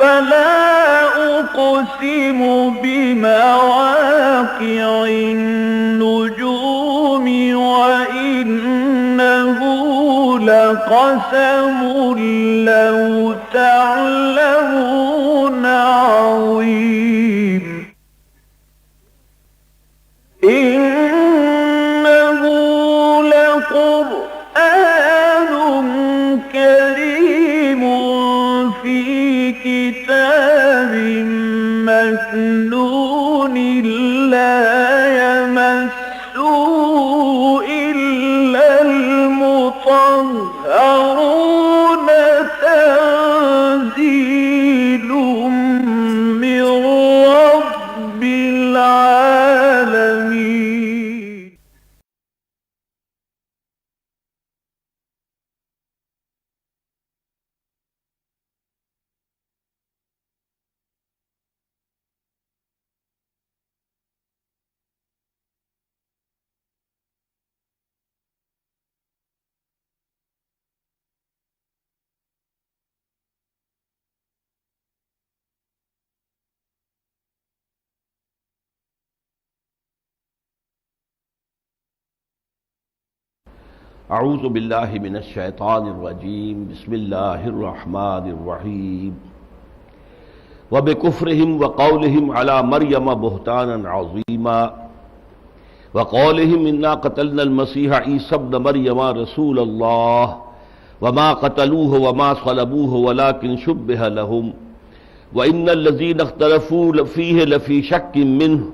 فلا أقسم بمواقع النجوم وإنه لقسم لو تعلمون عظيم إنه لقرآن كريم في كتاب مكنون لا يمسه إلا المطهرون تنزيل من رب العالمين. اعوذ باللہ من الشیطان الرجیم بسم اللہ الرحمن الرحیم وبکفرہم وقولہم علی مریم بہتانا عظیما وقولہم انا قتلنا المسیح عیسی ابن مریم رسول اللہ وما قتلوه وما صلبوه ولكن شبہ لهم وان الذین اختلفوا فیہ لفی شک منہ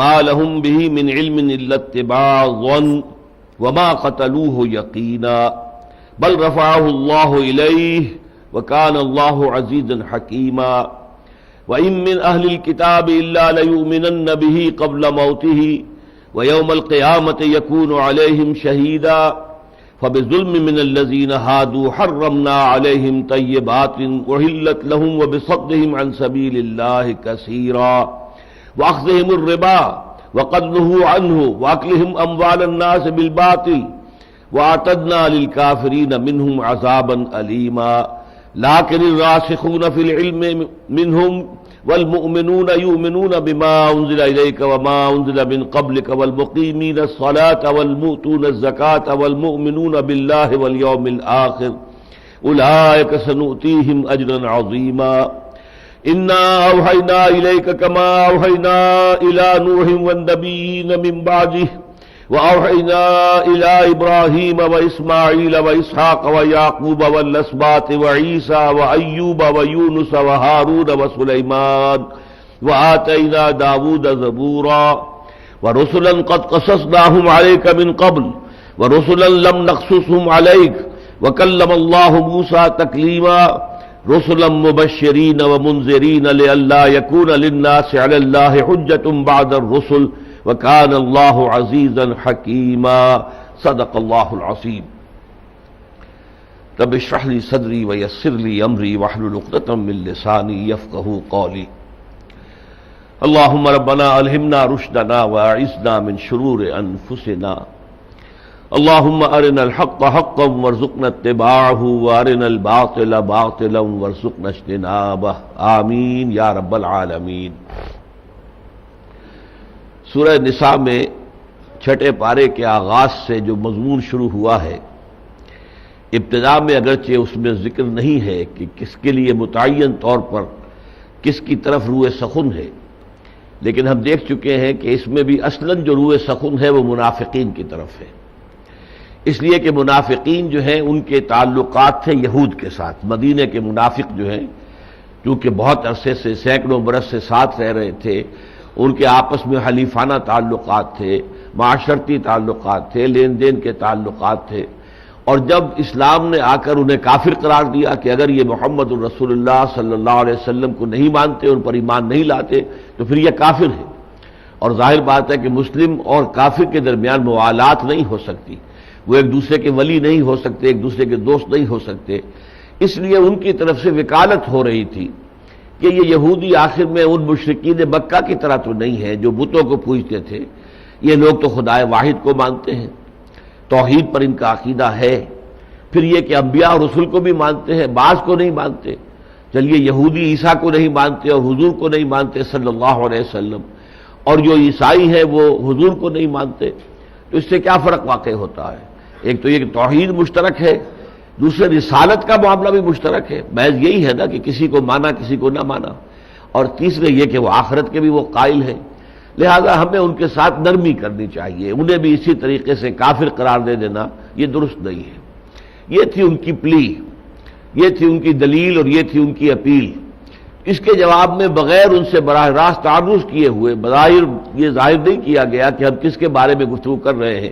ما لهم به من علم الا اتباع الظن وما قتلوه یقینا بل رفعه اللہ الیہ وکان اللہ عزیزا حکیما وإن من أهل الكتاب إلا ليؤمنن به قبل موته ويوم القيامة يكون عليهم شهيدا فبظلم من الذين هادوا حرمنا عليهم طيبات أحلت لهم وبصدهم عن سبيل الله كثيرا وأخذهم الربا وقد نهوا عنه وأكلهم أموال الناس بالباطل وأعتدنا للكافرين منهم عذابا أليما لكن الراسخون في العلم منهم والمؤمنون يؤمنون بما أنزل إليك وما أنزل من قبلك والمقيمين الصلاة والمؤتون الزكاة والمؤمنون بالله واليوم الآخر أولئك سنؤتيهم أجرا عظيما إنا أوحينا إليك كما أوحينا إلى نوح والنبيين من بعده وأوحينا إلى إبراهيم وإسماعيل وإسحاق ويعقوب والأسباط وعيسى وأيوب ويونس وهارون وسليمان وآتينا داود زبورا ورسلا قد قصصناهم عليك من قبل ورسلا لم نقصصهم عليك وكلم الله موسى تكليما رسلا مبشرين ومنذرين لئلا يكون للناس على الله حجة بعد الرسل وكان الله عزيزا حكيما صدق الله العظيم رب اشرح لي صدري ويسر لي امري واحلل عقدة من لساني يفقهوا قولي اللهم ربنا الهمنا رشدنا واعذنا من شرور انفسنا اللهم ارنا الحق حقا وارزقنا اتباعه وارنا الباطل باطلا وارزقنا اجتنابه آمین یا رب العالمین۔ سورہ نساء میں چھٹے پارے کے آغاز سے جو مضمون شروع ہوا ہے، ابتدا میں اگرچہ اس میں ذکر نہیں ہے کہ کس کے لیے متعین طور پر کس کی طرف روح سخن ہے، لیکن ہم دیکھ چکے ہیں کہ اس میں بھی اصلاً جو روح سخن ہے وہ منافقین کی طرف ہے، اس لیے کہ منافقین جو ہیں ان کے تعلقات تھے یہود کے ساتھ۔ مدینہ کے منافق جو ہیں کیونکہ بہت عرصے سے سینکڑوں برس سے ساتھ رہ رہے تھے، ان کے آپس میں حلیفانہ تعلقات تھے، معاشرتی تعلقات تھے، لین دین کے تعلقات تھے، اور جب اسلام نے آ کر انہیں کافر قرار دیا کہ اگر یہ محمد الرسول اللہ صلی اللہ علیہ وسلم کو نہیں مانتے، ان پر ایمان نہیں لاتے تو پھر یہ کافر ہے، اور ظاہر بات ہے کہ مسلم اور کافر کے درمیان موالات نہیں ہو سکتی، وہ ایک دوسرے کے ولی نہیں ہو سکتے، ایک دوسرے کے دوست نہیں ہو سکتے، اس لیے ان کی طرف سے وکالت ہو رہی تھی کہ یہ یہودی آخر میں ان مشرکین مکہ کی طرح تو نہیں ہے جو بتوں کو پوجتے تھے، یہ لوگ تو خدائے واحد کو مانتے ہیں، توحید پر ان کا عقیدہ ہے، پھر یہ کہ انبیاء اور رسول کو بھی مانتے ہیں، بعض کو نہیں مانتے، چلیے یہودی عیسیٰ کو نہیں مانتے اور حضور کو نہیں مانتے صلی اللہ علیہ وسلم، اور جو عیسائی ہیں وہ حضور کو نہیں مانتے، تو اس سے کیا فرق واقع ہوتا ہے؟ ایک تو یہ کہ توحید مشترک ہے، دوسرے رسالت کا معاملہ بھی مشترک ہے، محض یہی ہے نا کہ کسی کو مانا کسی کو نہ مانا، اور تیسرے یہ کہ وہ آخرت کے بھی وہ قائل ہیں، لہذا ہمیں ان کے ساتھ نرمی کرنی چاہیے، انہیں بھی اسی طریقے سے کافر قرار دے دینا یہ درست نہیں ہے۔ یہ تھی ان کی پلی، یہ تھی ان کی دلیل اور یہ تھی ان کی اپیل۔ اس کے جواب میں بغیر ان سے براہ راست تعرض کیے ہوئے، بظاہر یہ ظاہر نہیں کیا گیا کہ ہم کس کے بارے میں گفتگو کر رہے ہیں،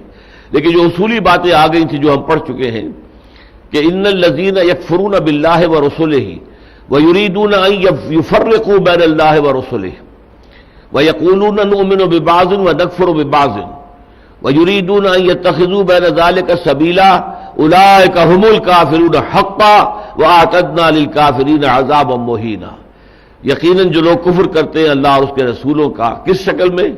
لیکن جو اصولی باتیں آ گئی تھیں جو ہم پڑھ چکے ہیں کہ ان الذین یکفرون باللہ ورسلہ ویریدون ان یفرقوا بین اللہ ورسلہ ویقولون نؤمن ببعض ونکفر ببعض ویریدون ان یتخذوا بین ذلک سبیلا اولئک هم الکافرون حقا واعتدنا للکافرین عذابا مہینا۔ یقیناً جو لوگ کفر کرتے ہیں اللہ اور اس کے رسولوں کا، کس شکل میں؟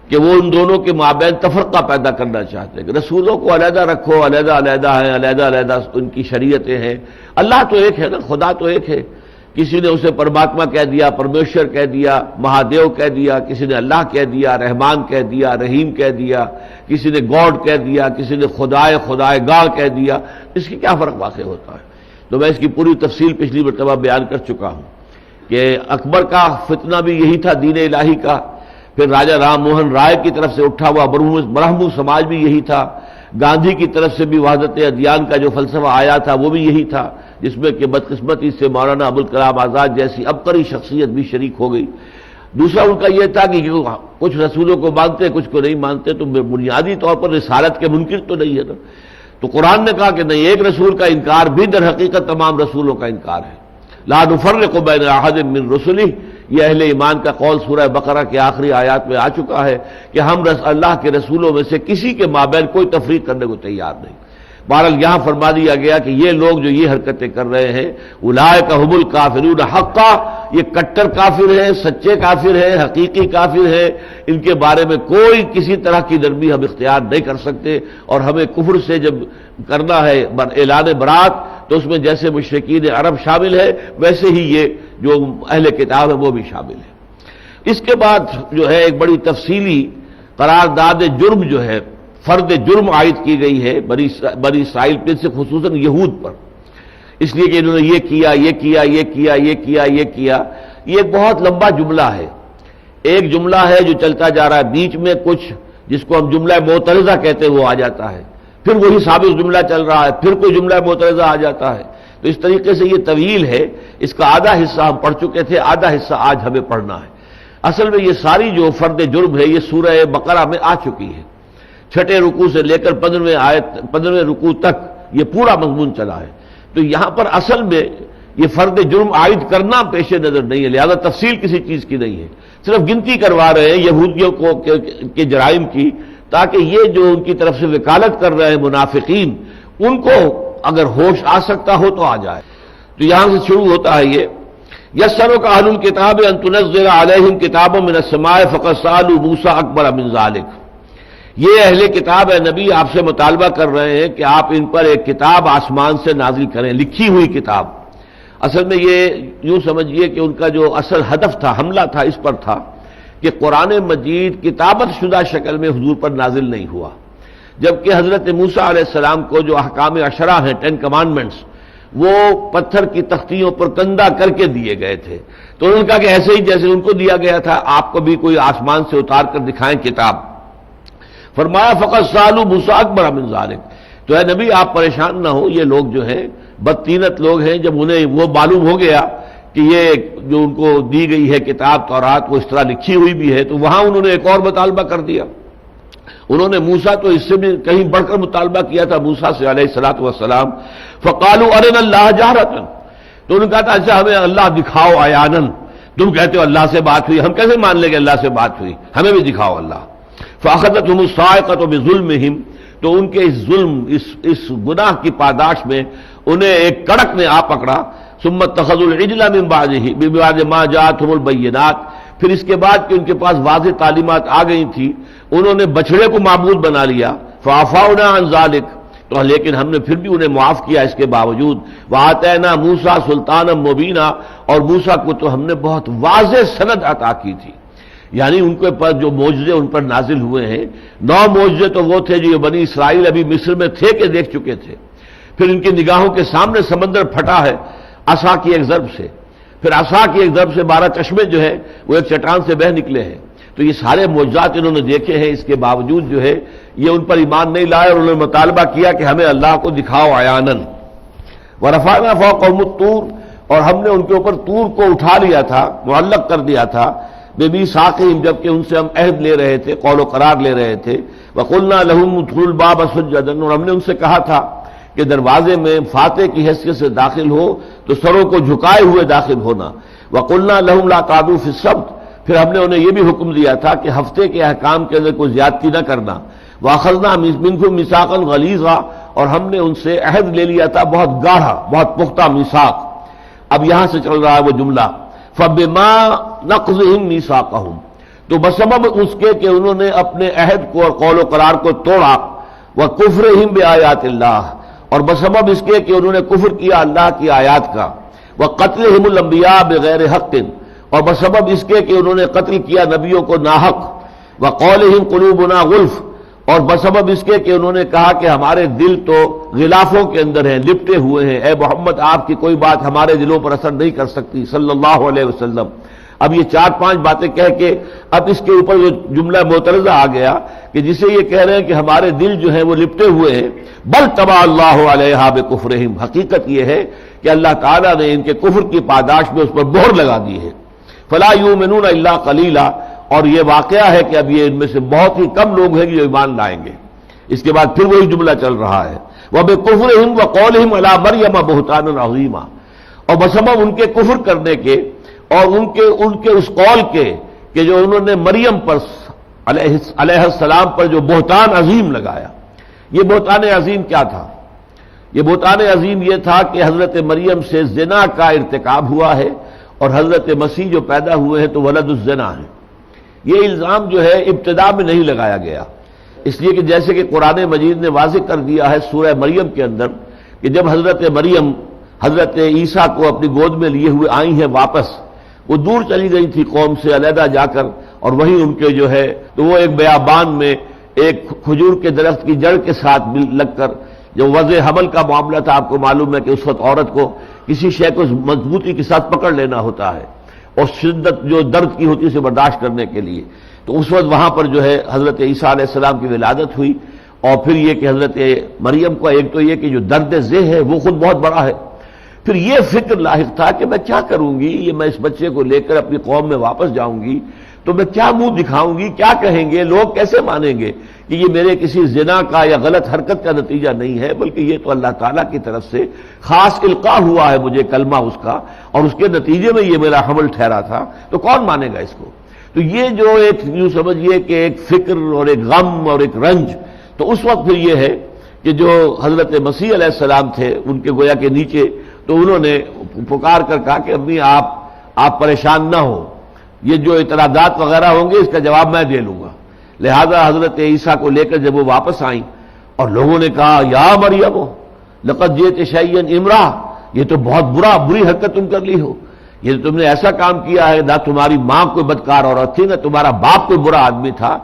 کہ وہ ان دونوں کے مابین تفرقہ پیدا کرنا چاہتے ہیں کہ رسولوں کو علیحدہ رکھو، علیحدہ علیحدہ ہیں، علیحدہ علیحدہ ان کی شریعتیں ہیں، اللہ تو ایک ہے نا، خدا تو ایک ہے۔ کسی نے اسے پرماتما کہہ دیا، پرمیشور کہہ دیا، مہادیو کہہ دیا، کسی نے اللہ کہہ دیا، رحمان کہہ دیا، رحیم کہہ دیا، کسی نے گاڈ کہہ دیا، کسی نے خدائے گاہ کہہ دیا، اس کی کیا فرق واقع ہوتا ہے؟ تو میں اس کی پوری تفصیل پچھلی مرتبہ بیان کر چکا ہوں کہ اکبر کا فتنہ بھی یہی تھا دین الہی کا، پھر راجہ رام موہن رائے کی طرف سے اٹھا ہوا برہمو سماج بھی یہی تھا، گاندھی کی طرف سے بھی وحدت ادیان کا جو فلسفہ آیا تھا وہ بھی یہی تھا، جس میں کہ بدقسمتی سے مولانا ابوالکلام آزاد جیسی عبقری شخصیت بھی شریک ہو گئی۔ دوسرا ان کا یہ تھا کہ کچھ رسولوں کو مانتے کچھ کو نہیں مانتے، تو بنیادی طور پر رسالت کے منکر تو نہیں ہے نا۔ تو قرآن نے کہا کہ نہیں، ایک رسول کا انکار بھی در حقیقت تمام رسولوں کا انکار ہے۔ لا نفرق بین احد من رسلہ، یہ اہل ایمان کا قول سورہ بقرہ کے آخری آیات میں آ چکا ہے کہ ہم اللہ کے رسولوں میں سے کسی کے مابین کوئی تفریق کرنے کو تیار نہیں۔ بہرحال یہاں فرما دیا گیا کہ یہ لوگ جو یہ حرکتیں کر رہے ہیں اولئک هم الکافرون حقا، یہ کٹر کافر ہیں، سچے کافر ہیں، حقیقی کافر ہیں، ان کے بارے میں کوئی کسی طرح کی نرمی ہم اختیار نہیں کر سکتے، اور ہمیں کفر سے جب کرنا ہے اعلان برات تو اس میں جیسے مشرکین عرب شامل ہے ویسے ہی یہ جو اہل کتاب ہے وہ بھی شامل ہے۔ اس کے بعد جو ہے ایک بڑی تفصیلی قرارداد جرم جو ہے، فرد جرم عائد کی گئی ہے بنی اسرائیل پر، سے خصوصاً یہود پر، اس لیے کہ انہوں نے یہ کیا یہ کیا یہ کیا یہ کیا یہ کیا۔ یہ ایک بہت لمبا جملہ ہے، ایک جملہ ہے جو چلتا جا رہا ہے، بیچ میں کچھ جس کو ہم جملہ معترضہ کہتے ہیں وہ آ جاتا ہے، پھر وہی ثابت جملہ چل رہا ہے، پھر کوئی جملہ معترضہ آ جاتا ہے۔ تو اس طریقے سے یہ طویل ہے، اس کا آدھا حصہ ہم پڑھ چکے تھے، آدھا حصہ آج ہمیں پڑھنا ہے۔ اصل میں یہ ساری جو فرد جرم ہے یہ سورہ بقرہ میں آ چکی ہے، چھٹے رکوع سے لے کر 15ویں رکوع تک یہ پورا مضمون چلا ہے۔ تو یہاں پر اصل میں یہ فرد جرم عائد کرنا پیش نظر نہیں ہے، لہذا تفصیل کسی چیز کی نہیں ہے، صرف گنتی کروا رہے ہیں یہودیوں کو کے جرائم کی، تاکہ یہ جو ان کی طرف سے وکالت کر رہے ہیں منافقین، ان کو اگر ہوش آ سکتا ہو تو آ جائے۔ تو یہاں سے شروع ہوتا ہے یہ یسألک اہل الکتاب ان تنزل علیہم کتابا من السماء فقد سألوا موسیٰ اکبر من ذلک۔ یہ اہل کتاب ہے نبی آپ سے مطالبہ کر رہے ہیں کہ آپ ان پر ایک کتاب آسمان سے نازل کریں، لکھی ہوئی کتاب۔ اصل میں یہ یوں سمجھیے کہ ان کا جو اصل ہدف تھا، حملہ تھا، اس پر تھا کہ قرآن مجید کتابت شدہ شکل میں حضور پر نازل نہیں ہوا، جبکہ حضرت موسیٰ علیہ السلام کو جو احکام عشرہ ہیں 10 کمانڈمنٹس وہ پتھر کی تختیوں پر کندہ کر کے دیے گئے تھے، تو انہوں نے کہا کہ ایسے ہی جیسے ان کو دیا گیا تھا آپ کو بھی کوئی آسمان سے اتار کر دکھائیں کتاب۔ فرمایا فقط سالو موسیٰ اکبر من ذالک، تو اے نبی آپ پریشان نہ ہو، یہ لوگ جو ہیں بدطینت لوگ ہیں، جب انہیں وہ معلوم ہو گیا کہ یہ جو ان کو دی گئی ہے کتاب تورات وہ اس طرح لکھی ہوئی بھی ہے، تو وہاں انہوں نے ایک اور مطالبہ کر دیا۔ انہوں نے موسیٰ تو اس سے بھی کہیں بڑھ کر مطالبہ کیا تھا موسیٰ سے علیہ الصلوۃ والسلام، فقالوا ارنا اللہ جہرۃ، تو انہوں نے کہا تھا اچھا ہمیں اللہ دکھاؤ عیاناً، تم کہتے ہو اللہ سے بات ہوئی، ہم کیسے مان لیں کہ اللہ سے بات ہوئی، ہمیں بھی دکھاؤ اللہ۔ فاخذتهم الصاعقۃ بظلمهم، تو ان کے اس ظلم اس گناہ کی پاداش میں انہیں ایک کڑک نے آ پکڑا۔ ثم اتخذوا العجل من بعد ما جاءتهم البینات، پھر اس کے بعد کہ ان کے پاس واضح تعلیمات آ گئی تھی انہوں نے بچڑے کو معبود بنا لیا۔ فعفونا عن ذلک، تو تو لیکن ہم نے پھر بھی انہیں معاف کیا اس کے باوجود. وَآتَيْنَا مُوسَىٰ سُلْطَانًا مُبِينًا، اور موسیٰ کو تو ہم نے بہت واضح سند عطا کی تھی. یعنی ان کے پر جو معجزے ان پر نازل ہوئے ہیں، 9 معجزے تو وہ تھے جو بنی اسرائیل ابھی مصر میں تھے کہ دیکھ چکے تھے. پھر ان کی نگاہوں کے سامنے سمندر پھٹا ہے عصا کی ایک ضرب سے، پھر عصا کی ایک ضرب سے 12 چشمے جو ہے وہ ایک چٹان سے بہہ نکلے ہیں. تو یہ سارے معجزات انہوں نے دیکھے ہیں، اس کے باوجود جو ہے یہ ان پر ایمان نہیں لائے، اور انہوں نے مطالبہ کیا کہ ہمیں اللہ کو دکھاؤ عیاناً. وَرَفَعْنَا فَوْقَهُمُ الطُّورَ، اور ہم نے ان کے اوپر طور کو اٹھا لیا تھا، معلق کر دیا تھا. بِمِيثَاقِهِمْ، جبکہ ان سے ہم عہد لے رہے تھے، قول و قرار لے رہے تھے. وَقُلْنَا لَهُمْ ادْخُلُوا الْبَابَ سُجَّدًا، اور ہم نے ان سے کہا تھا کہ دروازے میں فاتح کی حیثیت سے داخل ہو تو سروں کو جھکائے ہوئے داخل ہونا. وَقُلْنَا لَهُمْ لَا تَعْدُوا فِي السَّبْتِ، پھر ہم نے انہیں یہ بھی حکم دیا تھا کہ ہفتے کے احکام کے اندر کوئی زیادتی نہ کرنا. وَأَخَذْنَا مِنْكُم مِيثَاقًا غَلِيظًا، اور ہم نے ان سے عہد لے لیا تھا بہت گاڑھا، بہت پختہ میثاق. اب یہاں سے چل رہا ہے وہ جملہ فَبِمَا نَقْضِهِمْ مِيثَاقَهُمْ، تو بسبب اس کے کہ انہوں نے اپنے عہد کو اور قول و قرار کو توڑا. وَكُفْرِهِمْ بِآيَاتِ اللَّهِ، اور بسبب اس کے کہ انہوں نے کفر کیا اللہ کی آیات کا. وَقَتْلِهِمُ الْأَنْبِيَاءَ بِغَيْرِ حَقٍّ، اور بسبب اس کے کہ انہوں نے قتل کیا نبیوں کو ناحق. وَقَوْلِهِمْ قُلُوبُنَا غُلْفٌ، اور بسبب اس کے کہ انہوں نے کہا کہ ہمارے دل تو غلافوں کے اندر ہیں، لپٹے ہوئے ہیں، اے محمد آپ کی کوئی بات ہمارے دلوں پر اثر نہیں کر سکتی صلی اللہ علیہ وسلم. اب یہ 4-5 باتیں کہہ کے اب اس کے اوپر جو جملہ معترضہ آ گیا کہ جسے یہ کہہ رہے ہیں کہ ہمارے دل جو ہیں وہ لپٹے ہوئے ہیں. بل طبع اللہ علیہا بکفرہم، حقیقت یہ ہے کہ اللہ تعالیٰ نے ان کے کفر کی پاداش میں اس پر مہر لگا دی ہے. فلا یؤمنون الا قلیلا، اور یہ واقعہ ہے کہ اب یہ ان میں سے بہت ہی کم لوگ ہیں جو ایمان لائیں گے. اس کے بعد پھر وہی جملہ چل رہا ہے وَبِكُفْرِهِمْ وَقَوْلِهِمْ عَلَىٰ مَرْيَمَ بُهْتَانًا عَظِيمًا، اور بسبب ان کے کفر کرنے کے اور ان کے اس قول کے کہ جو انہوں نے مریم پر علیہ السلام پر جو بہتان عظیم لگایا. یہ بہتان عظیم کیا تھا؟ یہ بہتان عظیم یہ تھا کہ حضرت مریم سے زنا کا ارتکاب ہوا ہے، اور حضرت مسیح جو پیدا ہوئے ہیں تو ولد الزنا ہیں. یہ الزام جو ہے ابتدا میں نہیں لگایا گیا، اس لیے کہ جیسے کہ قرآن مجید نے واضح کر دیا ہے سورہ مریم کے اندر کہ جب حضرت مریم حضرت عیسیٰ کو اپنی گود میں لیے ہوئے آئی ہیں واپس، وہ دور چلی گئی تھی قوم سے علیحدہ جا کر، اور وہیں ان کے جو ہے تو وہ ایک بیابان میں ایک کھجور کے درخت کی جڑ کے ساتھ لگ کر، جو وضع حمل کا معاملہ تھا آپ کو معلوم ہے کہ اس وقت عورت کو کسی شے کو مضبوطی کے ساتھ پکڑ لینا ہوتا ہے اور شدت جو درد کی ہوتی ہے اسے برداشت کرنے کے لیے. تو اس وقت وہاں پر جو ہے حضرت عیسیٰ علیہ السلام کی ولادت ہوئی. اور پھر یہ کہ حضرت مریم کو ایک تو یہ کہ جو درد ذہ ہے وہ خود بہت بڑا ہے، پھر یہ فکر لاحق تھا کہ میں کیا کروں گی، یہ میں اس بچے کو لے کر اپنی قوم میں واپس جاؤں گی تو میں کیا منہ دکھاؤں گی، کیا کہیں گے لوگ، کیسے مانیں گے کہ یہ میرے کسی زنا کا یا غلط حرکت کا نتیجہ نہیں ہے، بلکہ یہ تو اللہ تعالیٰ کی طرف سے خاص القاء ہوا ہے مجھے کلمہ اس کا، اور اس کے نتیجے میں یہ میرا حمل ٹھہرا تھا، تو کون مانے گا اس کو. تو یہ جو ایک یوں سمجھیے کہ ایک فکر اور ایک غم اور ایک رنج، تو اس وقت پھر یہ ہے کہ جو حضرت مسیح علیہ السلام تھے ان کے گویا کے نیچے، تو انہوں نے پکار کر کہا کہ امی آپ پریشان نہ ہو، یہ جو اعتراضات وغیرہ ہوں گے اس کا جواب میں دے لوں گا. لہذا حضرت عیسیٰ کو لے کر جب وہ واپس آئیں اور لوگوں نے کہا یا مریم لقد جئت شیئا امرا، یہ تو بہت بری حرکت تم کر لی ہو، یہ تم نے ایسا کام کیا ہے، نہ تمہاری ماں کوئی بدکار عورت تھی نہ تمہارا باپ کوئی برا آدمی تھا.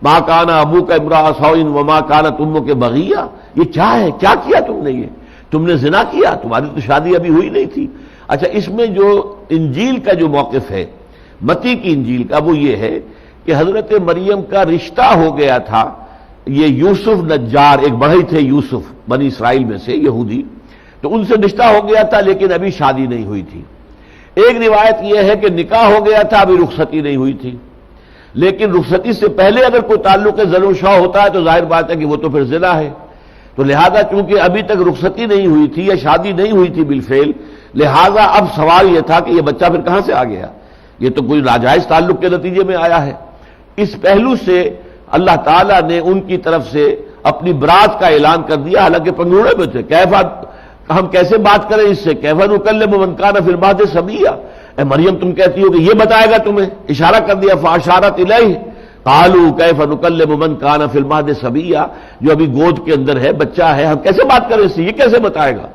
ماں کانا ابو کا امرا سوء وما کانت امک بغیہ، یہ کیا ہے، کیا کیا تم نے، یہ تم نے زنا کیا، تمہاری تو شادی ابھی ہوئی نہیں تھی. اچھا، اس میں جو انجیل کا جو موقف ہے متی کی انجیل کا وہ یہ ہے کہ حضرت مریم کا رشتہ ہو گیا تھا، یہ یوسف نجار ایک بڑھئی تھے یوسف بنی اسرائیل میں سے یہودی، تو ان سے رشتہ ہو گیا تھا لیکن ابھی شادی نہیں ہوئی تھی. ایک روایت یہ ہے کہ نکاح ہو گیا تھا ابھی رخصتی نہیں ہوئی تھی، لیکن رخصتی سے پہلے اگر کوئی تعلق زن و شوہ ہوتا ہے تو ظاہر بات ہے کہ وہ تو پھر زنا ہے. تو لہذا چونکہ ابھی تک رخصتی نہیں ہوئی تھی یا شادی نہیں ہوئی تھی بالفعل، لہذا اب سوال یہ تھا کہ یہ بچہ پھر کہاں سے آ گیا، یہ تو کوئی ناجائز تعلق کے نتیجے میں آیا ہے. اس پہلو سے اللہ تعالیٰ نے ان کی طرف سے اپنی برات کا اعلان کر دیا، حالانکہ پنگوڑے میں تھے. ہم کیسے بات کریں اس سے، کیف نکلم من کان فی المہد صبیا، اے مریم تم کہتی ہو کہ یہ بتائے گا تمہیں، اشارہ کر دیا فاشارت الیہ، قالوا کیف نکلم من کان فی المہد صبیا، جو ابھی گود کے اندر ہے، بچہ ہے، ہم کیسے بات کریں اس سے، یہ کیسے بتائے گا؟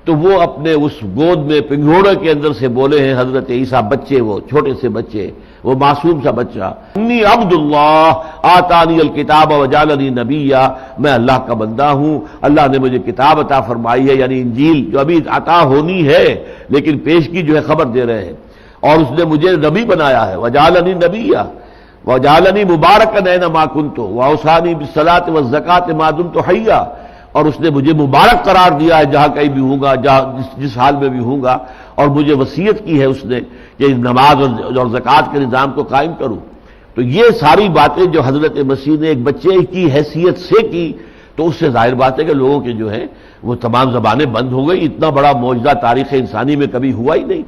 تو وہ اپنے اس گود میں پنگھوڑے کے اندر سے بولے ہیں حضرت عیسیٰ، بچے، وہ چھوٹے سے بچے، وہ معصوم سا بچہ، انی عبد اللہ آتانی الکتاب وجعلنی نبیا، میں اللہ کا بندہ ہوں، اللہ نے مجھے کتاب عطا فرمائی ہے، یعنی انجیل جو ابھی عطا ہونی ہے لیکن پیشگی جو ہے خبر دے رہے ہیں، اور اس نے مجھے نبی بنایا ہے، وجعلنی نبیا وجعلنی مبارکا اینما کنت واوصانی بالصلاۃ والزکاۃ ما دمت حیا، اور اس نے مجھے مبارک قرار دیا ہے جہاں کہیں بھی ہوں گا، جس حال میں بھی ہوں گا، اور مجھے وصیت کی ہے اس نے کہ نماز اور زکوٰۃ کے نظام کو قائم کروں۔ تو یہ ساری باتیں جو حضرت مسیح نے ایک بچے کی حیثیت سے کی، تو اس سے ظاہر بات ہے کہ لوگوں کے جو ہے وہ تمام زبانیں بند ہو گئی، اتنا بڑا معجزہ تاریخ انسانی میں کبھی ہوا ہی نہیں۔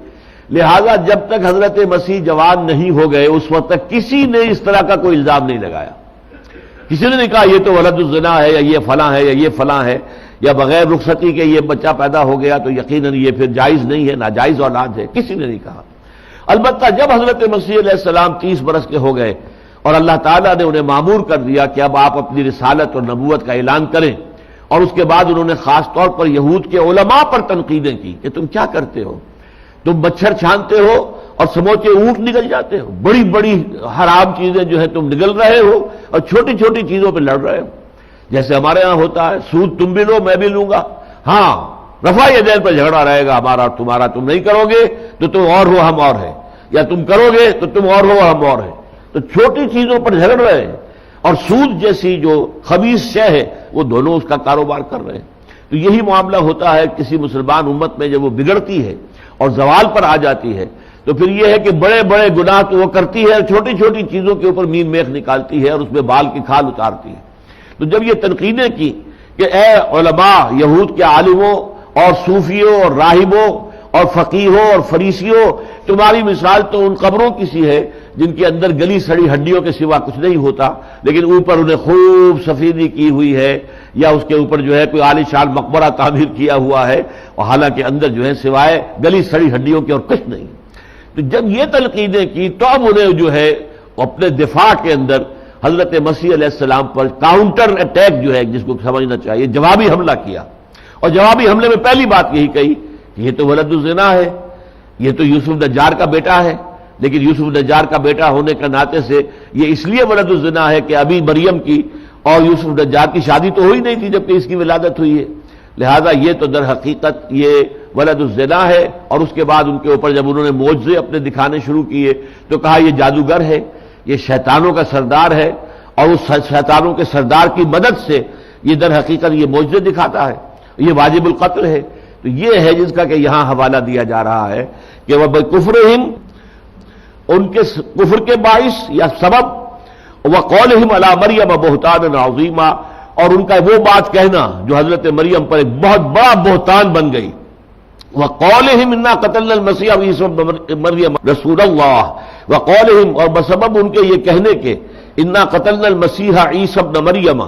لہذا جب تک حضرت مسیح جوان نہیں ہو گئے اس وقت تک کسی نے اس طرح کا کوئی الزام نہیں لگایا، کسی نے نہیں کہا یہ تو ولد الزنا ہے، یا یہ فلاں ہے، یا یہ فلاں ہے، یا بغیر رخصتی کے یہ بچہ پیدا ہو گیا تو یقیناً یہ پھر جائز نہیں ہے، ناجائز اولاد ہے، کسی نے نہیں کہا۔ البتہ جب حضرت مسیح علیہ السلام 30 برس کے ہو گئے اور اللہ تعالیٰ نے انہیں مامور کر دیا کہ اب آپ اپنی رسالت اور نبوت کا اعلان کریں، اور اس کے بعد انہوں نے خاص طور پر یہود کے علماء پر تنقیدیں کی کہ تم کیا کرتے ہو، تم مچھر چھانتے ہو اور سموچے اونٹ نگل جاتے ہو، بڑی بڑی حرام چیزیں جو ہے تم نگل رہے ہو اور چھوٹی چھوٹی چیزوں پہ لڑ رہے ہو، جیسے ہمارے ہاں ہوتا ہے سود تم بھی لو میں بھی لوں گا، ہاں رفع یدین پر جھگڑا رہے گا ہمارا اور تمہارا، تم نہیں کرو گے تو تم اور ہو ہم اور ہیں، یا تم کرو گے تو تم اور ہو ہم اور ہیں، تو چھوٹی چیزوں پر جھگڑ رہے ہیں، اور سود جیسی جو خبیث شے ہے وہ دونوں اس کا کاروبار کر رہے ہیں۔ تو یہی معاملہ ہوتا ہے کسی مسلمان امت میں جب وہ بگڑتی ہے اور زوال پر آ جاتی ہے، تو پھر یہ ہے کہ بڑے بڑے گناہ تو وہ کرتی ہے، چھوٹی چھوٹی چیزوں کے اوپر مین میخ نکالتی ہے اور اس میں بال کی کھال اتارتی ہے۔ تو جب یہ تنقیدیں کی کہ اے علماء، یہود کے عالموں اور صوفیوں اور راہبوں اور فقیہوں اور فریسیوں، تمہاری مثال تو ان قبروں کی سی ہے جن کے اندر گلی سڑی ہڈیوں کے سوا کچھ نہیں ہوتا، لیکن اوپر انہیں خوب سفیدی کی ہوئی ہے، یا اس کے اوپر جو ہے کوئی عالی شان مقبرہ تعمیر کیا ہوا ہے، اور حالانکہ اندر جو ہے سوائے گلی سڑی ہڈیوں کے اور کچھ نہیں۔ تو جب یہ تنقیدیں کی تو اب انہیں جو ہے اپنے دفاع کے اندر حضرت مسیح علیہ السلام پر کاؤنٹر اٹیک جو ہے جس کو سمجھنا چاہیے، جوابی حملہ کیا، اور جوابی حملے میں پہلی بات یہی کہی کہ یہ تو ولد الزنا ہے، یہ تو یوسف نجار کا بیٹا ہے، لیکن یوسف نجار کا بیٹا ہونے کا ناطے سے یہ اس لیے ولد الزنا ہے کہ ابھی مریم کی اور یوسف نجار کی شادی تو ہوئی نہیں تھی جبکہ اس کی ولادت ہوئی ہے، لہذا یہ تو در حقیقت یہ ولد الزنا ہے۔ اور اس کے بعد ان کے اوپر جب انہوں نے معجزے اپنے دکھانے شروع کیے تو کہا یہ جادوگر ہے، یہ شیطانوں کا سردار ہے، اور اس شیطانوں کے سردار کی مدد سے یہ در حقیقت یہ معجزے دکھاتا ہے، یہ واجب القتل ہے۔ تو یہ ہے جس کا کہ یہاں حوالہ دیا جا رہا ہے کہ وہ بکفرہم، ان کے کفر کے باعث یا سبب، وقولہم علی مریم بہتانا عظیما، اور ان کا وہ بات کہنا جو حضرت مریم پر ایک بہت بڑا بہتان بن گئی، وقولہم انا قتلنا المسیح عیسی ابن مریم رسول اللہ، وقولہم، اور بسبب ان کے یہ کہنے کے انا قتلنا المسیح عیسی ابن مریم،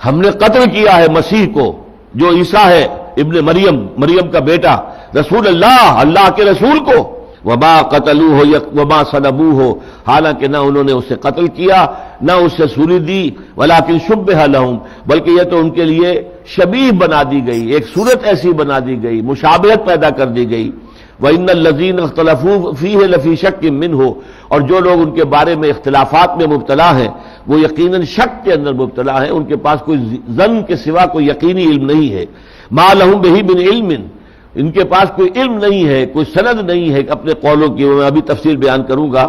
ہم نے قتل کیا ہے مسیح کو جو عیسیٰ ہے ابن مریم، مریم کا بیٹا، رسول اللہ، اللہ کے رسول کو، وما قتلوہ وما صلبوہ، حالانکہ نہ انہوں نے اسے قتل کیا نہ اسے سولی دی، ولکن شبہ لہم، بلکہ یہ تو ان کے لیے شبیہ بنا دی گئی، ایک صورت ایسی بنا دی گئی، مشابہت پیدا کر دی گئی۔ وَإِنَّ الَّذِينَ اخْتَلَفُوا فِيهِ لَفِي شَكٍّ مِّنْهُ، اور جو لوگ ان کے بارے میں اختلافات میں مبتلا ہیں وہ یقیناً شک کے اندر مبتلا ہیں، ان کے پاس کوئی ظن کے سوا کوئی یقینی علم نہیں ہے، مَا لَهُم بِهِ مِنْ عِلْمٍ، ان کے پاس کوئی علم نہیں ہے، کوئی سند نہیں ہے اپنے قولوں کی، میں ابھی تفصیل بیان کروں گا،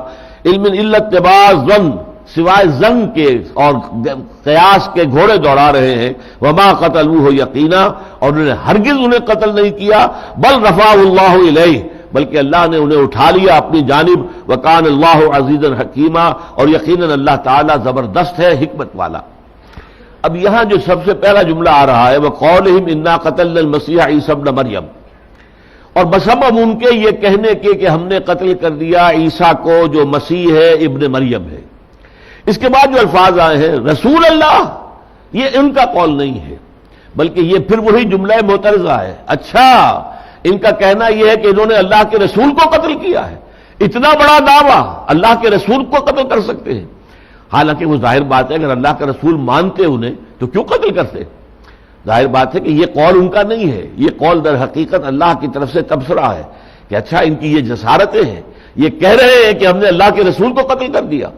علم الا اتباع ظن، سوائے ظن کے اور قیاس کے گھوڑے دوڑا رہے ہیں، وما قتلوہ یقینا، اور انہوں نے ہرگز انہیں قتل نہیں کیا، بل رفعہ اللہ الیہ، بلکہ اللہ نے انہیں اٹھا لیا اپنی جانب، وکان اللہ عزیزا حکیما، اور یقیناً اللہ تعالیٰ زبردست ہے، حکمت والا۔ اب یہاں جو سب سے پہلا جملہ آ رہا ہے وقولہم انا قتلنا المسیح عیسی ابن مریم، اور بسبب ان کے یہ کہنے کے کہ ہم نے قتل کر دیا عیسیٰ کو جو مسیح ہے ابن مریم ہے، اس کے بعد جو الفاظ آئے ہیں رسول اللہ، یہ ان کا قول نہیں ہے، بلکہ یہ پھر وہی جملہ معترضہ ہے۔ اچھا، ان کا کہنا یہ ہے کہ انہوں نے اللہ کے رسول کو قتل کیا ہے، اتنا بڑا دعویٰ، اللہ کے رسول کو قتل کر سکتے ہیں؟ حالانکہ وہ ظاہر بات ہے اگر اللہ کا رسول مانتے انہیں تو کیوں قتل کرتے؟ ظاہر بات ہے کہ یہ قول ان کا نہیں ہے، یہ قول در حقیقت اللہ کی طرف سے تبصرہ ہے کہ اچھا ان کی یہ جسارتیں ہیں، یہ کہہ رہے ہیں کہ ہم نے اللہ کے رسول کو قتل کر دیا،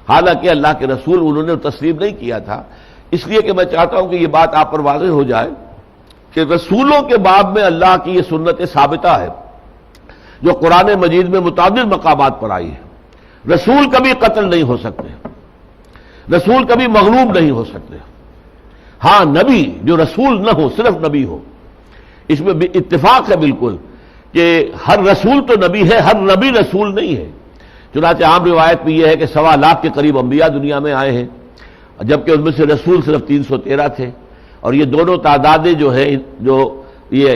حالانکہ اللہ کے رسول انہوں نے تسلیم نہیں کیا تھا۔ اس لیے کہ میں چاہتا ہوں کہ یہ بات آپ پر واضح ہو جائے کہ رسولوں کے باب میں اللہ کی یہ سنت ثابتہ ہے جو قرآن مجید میں متعدد مقامات پر آئی ہے۔ رسول کبھی قتل نہیں ہو سکتے، رسول کبھی مغلوب نہیں ہو سکتے۔ ہاں نبی جو رسول نہ ہو، صرف نبی ہو، اس میں بھی اتفاق ہے بالکل کہ ہر رسول تو نبی ہے، ہر نبی رسول نہیں ہے۔ چنانچہ عام روایت میں یہ ہے کہ 1.25 لاکھ کے قریب انبیاء دنیا میں آئے ہیں، جبکہ ان میں سے رسول صرف 313 تھے، اور یہ دونوں تعدادیں جو ہیں جو یہ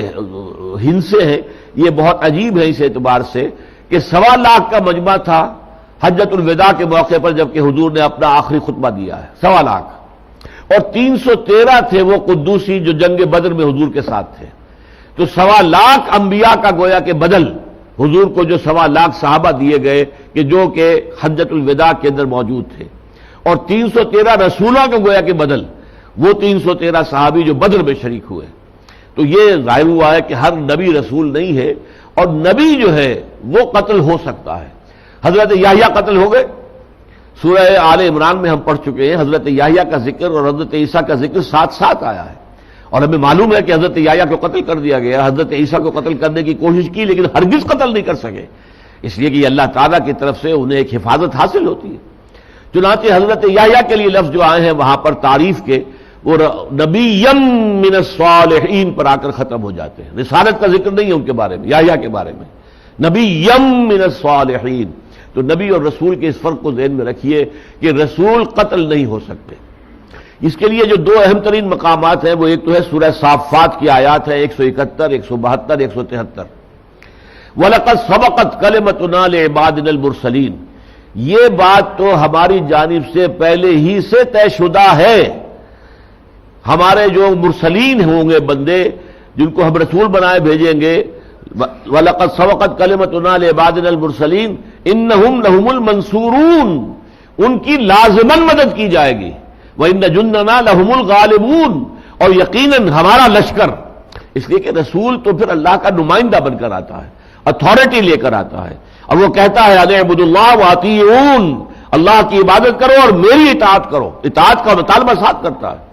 ہندسے ہیں یہ بہت عجیب ہے اس اعتبار سے کہ 1.25 لاکھ کا مجمع تھا حجۃ الوداع کے موقع پر جبکہ حضور نے اپنا آخری خطبہ دیا ہے، 1.25 لاکھ، اور 313 تھے وہ قدوسی جو جنگ بدر میں حضور کے ساتھ تھے۔ تو 1.25 لاکھ انبیاء کا گویا کہ بدل حضور کو جو 1.25 لاکھ صحابہ دیے گئے کہ جو کہ حجۃ الوداع کے اندر موجود تھے، اور 313 رسولوں کے گویا کہ بدل وہ 313 صحابی جو بدر میں شریک ہوئے۔ تو یہ ظاہر ہوا ہے کہ ہر نبی رسول نہیں ہے، اور نبی جو ہے وہ قتل ہو سکتا ہے۔ حضرت یحییٰ قتل ہو گئے، سورہ آل عمران میں ہم پڑھ چکے ہیں، حضرت یحییٰ کا ذکر اور حضرت عیسیٰ کا ذکر ساتھ ساتھ آیا ہے، اور ہمیں معلوم ہے کہ حضرت یحییٰ کو قتل کر دیا گیا، حضرت عیسیٰ کو قتل کرنے کی کوشش کی لیکن ہرگز قتل نہیں کر سکے، اس لیے کہ یہ اللہ تعالیٰ کی طرف سے انہیں ایک حفاظت حاصل ہوتی ہے۔ چنانچہ حضرت یحییٰ کے لیے لفظ جو آئے ہیں وہاں پر تعریف کے وہ نبیم من الصالحین پر آ کر ختم ہو جاتے ہیں، رسالت کا ذکر نہیں ہے ان کے بارے میں، یحییٰ کے بارے میں، نبیم من الصالحین۔ تو نبی اور رسول کے اس فرق کو ذہن میں رکھیے کہ رسول قتل نہیں ہو سکتے۔ اس کے لیے جو 2 اہم ترین مقامات ہیں وہ ایک تو ہے سورہ صافات کی آیات ہے 171، 172، 173، وَلَقَدْ سَبَقَتْ كَلِمَتُنَا لِعِبَادِنَا الْمُرْسَلِينَ، یہ بات تو ہماری جانب سے پہلے ہی سے طے شدہ ہے، ہمارے جو مرسلین ہوں گے بندے جن کو ہم رسول بنائے بھیجیں گے، وَلَقَدْ سَبَقَتْ كَلِمَتُنَا لِعِبَادِنَا الْمُرْسَلِينَ إِنَّهُمْ لَهُمُ الْمَنْصُورُونَ، ان کی لازماً مدد کی جائے گی، وَإِنَّ جُنْدَنَا لَهُمُ الْغَالِبُونَ، اور یقیناً ہمارا لشکر، اس لیے کہ رسول تو پھر اللہ کا نمائندہ بن کر آتا ہے، اتھارٹی لے کر آتا ہے، اور وہ کہتا ہے اَنِ اعْبُدُوا اللَّهَ وَأَطِیعُونِ، اللہ کی عبادت کرو اور میری اطاعت کرو، اطاعت کا مطالبہ ساتھ کرتا ہے،